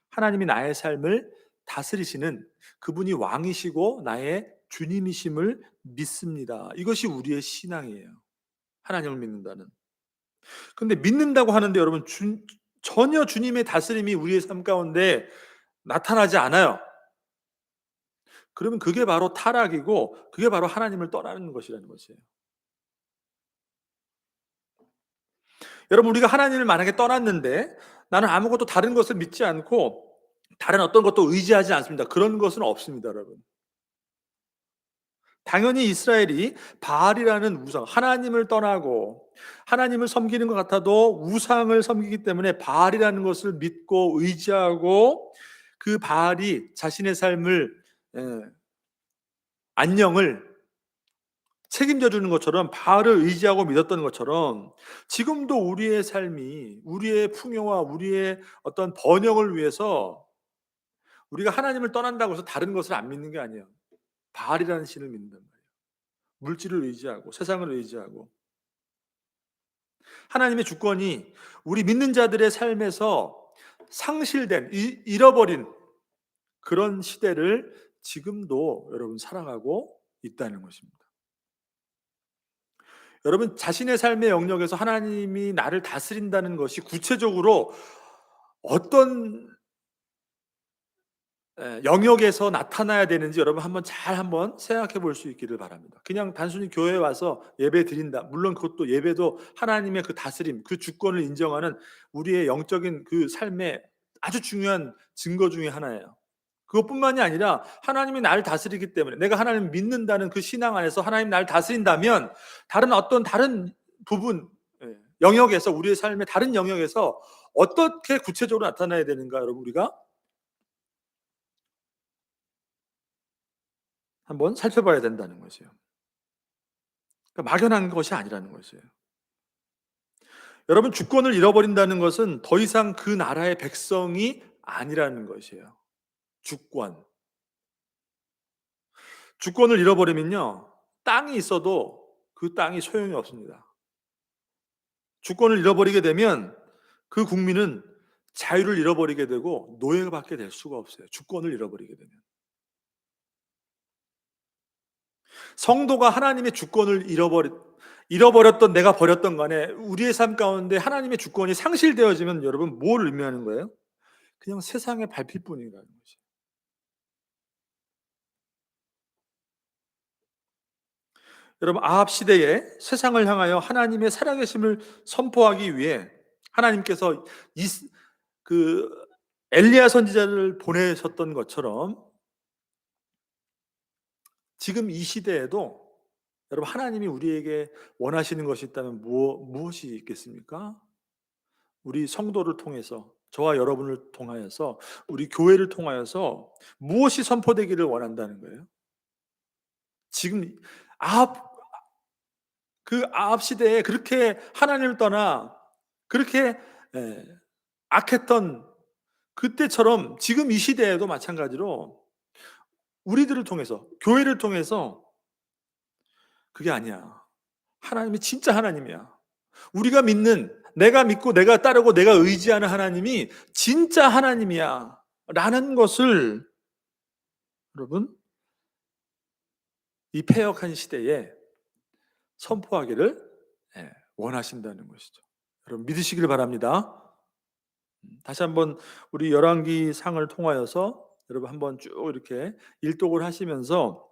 하나님이 나의 삶을 다스리시는 그분이 왕이시고 나의 주님이심을 믿습니다. 이것이 우리의 신앙이에요. 하나님을 믿는다는. 근데 믿는다고 하는데 여러분 전혀 주님의 다스림이 우리의 삶 가운데 나타나지 않아요. 그러면 그게 바로 타락이고 그게 바로 하나님을 떠나는 것이라는 것이에요. 여러분, 우리가 하나님을 만약에 떠났는데 나는 아무것도 다른 것을 믿지 않고 다른 어떤 것도 의지하지 않습니다. 그런 것은 없습니다, 여러분. 당연히 이스라엘이 바알이라는 우상, 하나님을 떠나고 하나님을 섬기는 것 같아도 우상을 섬기기 때문에 바알이라는 것을 믿고 의지하고 그 바알이 자신의 삶을 안녕을 책임져 주는 것처럼 바알을 의지하고 믿었던 것처럼 지금도 우리의 삶이 우리의 풍요와 우리의 어떤 번영을 위해서 우리가 하나님을 떠난다고 해서 다른 것을 안 믿는 게 아니에요. 바알이라는 신을 믿는단 말이에요. 물질을 의지하고 세상을 의지하고 하나님의 주권이 우리 믿는 자들의 삶에서 상실된 잃어버린 그런 시대를 지금도 여러분 살아가고 있다는 것입니다. 여러분, 자신의 삶의 영역에서 하나님이 나를 다스린다는 것이 구체적으로 어떤 영역에서 나타나야 되는지 여러분 한번 생각해 볼 수 있기를 바랍니다. 그냥 단순히 교회에 와서 예배 드린다. 물론 그것도 예배도 하나님의 그 다스림, 그 주권을 인정하는 우리의 영적인 그 삶의 아주 중요한 증거 중에 하나예요. 그것뿐만이 아니라 하나님이 나를 다스리기 때문에 내가 하나님을 믿는다는 그 신앙 안에서 하나님 나를 다스린다면 다른 부분, 영역에서 우리의 삶의 다른 영역에서 어떻게 구체적으로 나타나야 되는가 여러분 우리가 한번 살펴봐야 된다는 것이에요. 그러니까 막연한 것이 아니라는 것이에요. 여러분, 주권을 잃어버린다는 것은 더 이상 그 나라의 백성이 아니라는 것이에요. 주권. 주권을 잃어버리면요, 땅이 있어도 그 땅이 소용이 없습니다. 주권을 잃어버리게 되면 그 국민은 자유를 잃어버리게 되고 노예받게 될 수가 없어요. 주권을 잃어버리게 되면. 성도가 하나님의 주권을 잃어버렸던 내가 버렸던 간에 우리의 삶 가운데 하나님의 주권이 상실되어지면 여러분 뭘 의미하는 거예요? 그냥 세상에 밟힐 뿐이라는 거죠. 여러분, 아합 시대에 세상을 향하여 하나님의 살아계심을 선포하기 위해 하나님께서 그 엘리야 선지자를 보내셨던 것처럼 지금 이 시대에도 여러분 하나님이 우리에게 원하시는 것이 있다면 무엇이 있겠습니까? 우리 성도를 통해서 저와 여러분을 통하여서 우리 교회를 통하여서 무엇이 선포되기를 원한다는 거예요? 지금 아합 그 아합 시대에 그렇게 하나님을 떠나 그렇게 악했던 그때처럼 지금 이 시대에도 마찬가지로 우리들을 통해서 교회를 통해서 그게 아니야. 하나님이 진짜 하나님이야. 우리가 믿는 내가 믿고 내가 따르고 내가 의지하는 하나님이 진짜 하나님이야 라는 것을 여러분 이 패역한 시대에 선포하기를 원하신다는 것이죠. 여러분 믿으시기를 바랍니다. 다시 한번 우리 열왕기 상을 통하여서 여러분 한번 쭉 이렇게 일독을 하시면서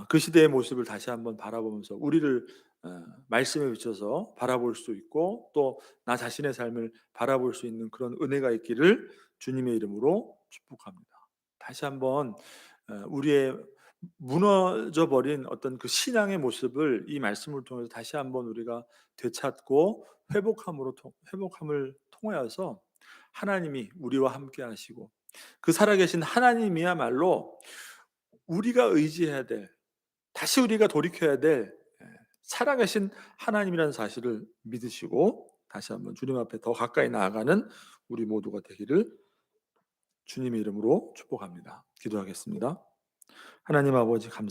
그 시대의 모습을 다시 한번 바라보면서 우리를 말씀에 비춰서 바라볼 수 있고 또 나 자신의 삶을 바라볼 수 있는 그런 은혜가 있기를 주님의 이름으로 축복합니다. 다시 한번 우리의 무너져 버린 어떤 그 신앙의 모습을 이 말씀을 통해서 다시 한번 우리가 되찾고 회복함을 통하여서 하나님이 우리와 함께 하시고 그 살아계신 하나님이야말로 우리가 의지해야 될 다시 우리가 돌이켜야 될 살아계신 하나님이라는 사실을 믿으시고 다시 한번 주님 앞에 더 가까이 나아가는 우리 모두가 되기를 주님의 이름으로 축복합니다. 기도하겠습니다. 하나님 아버지 감사합니다.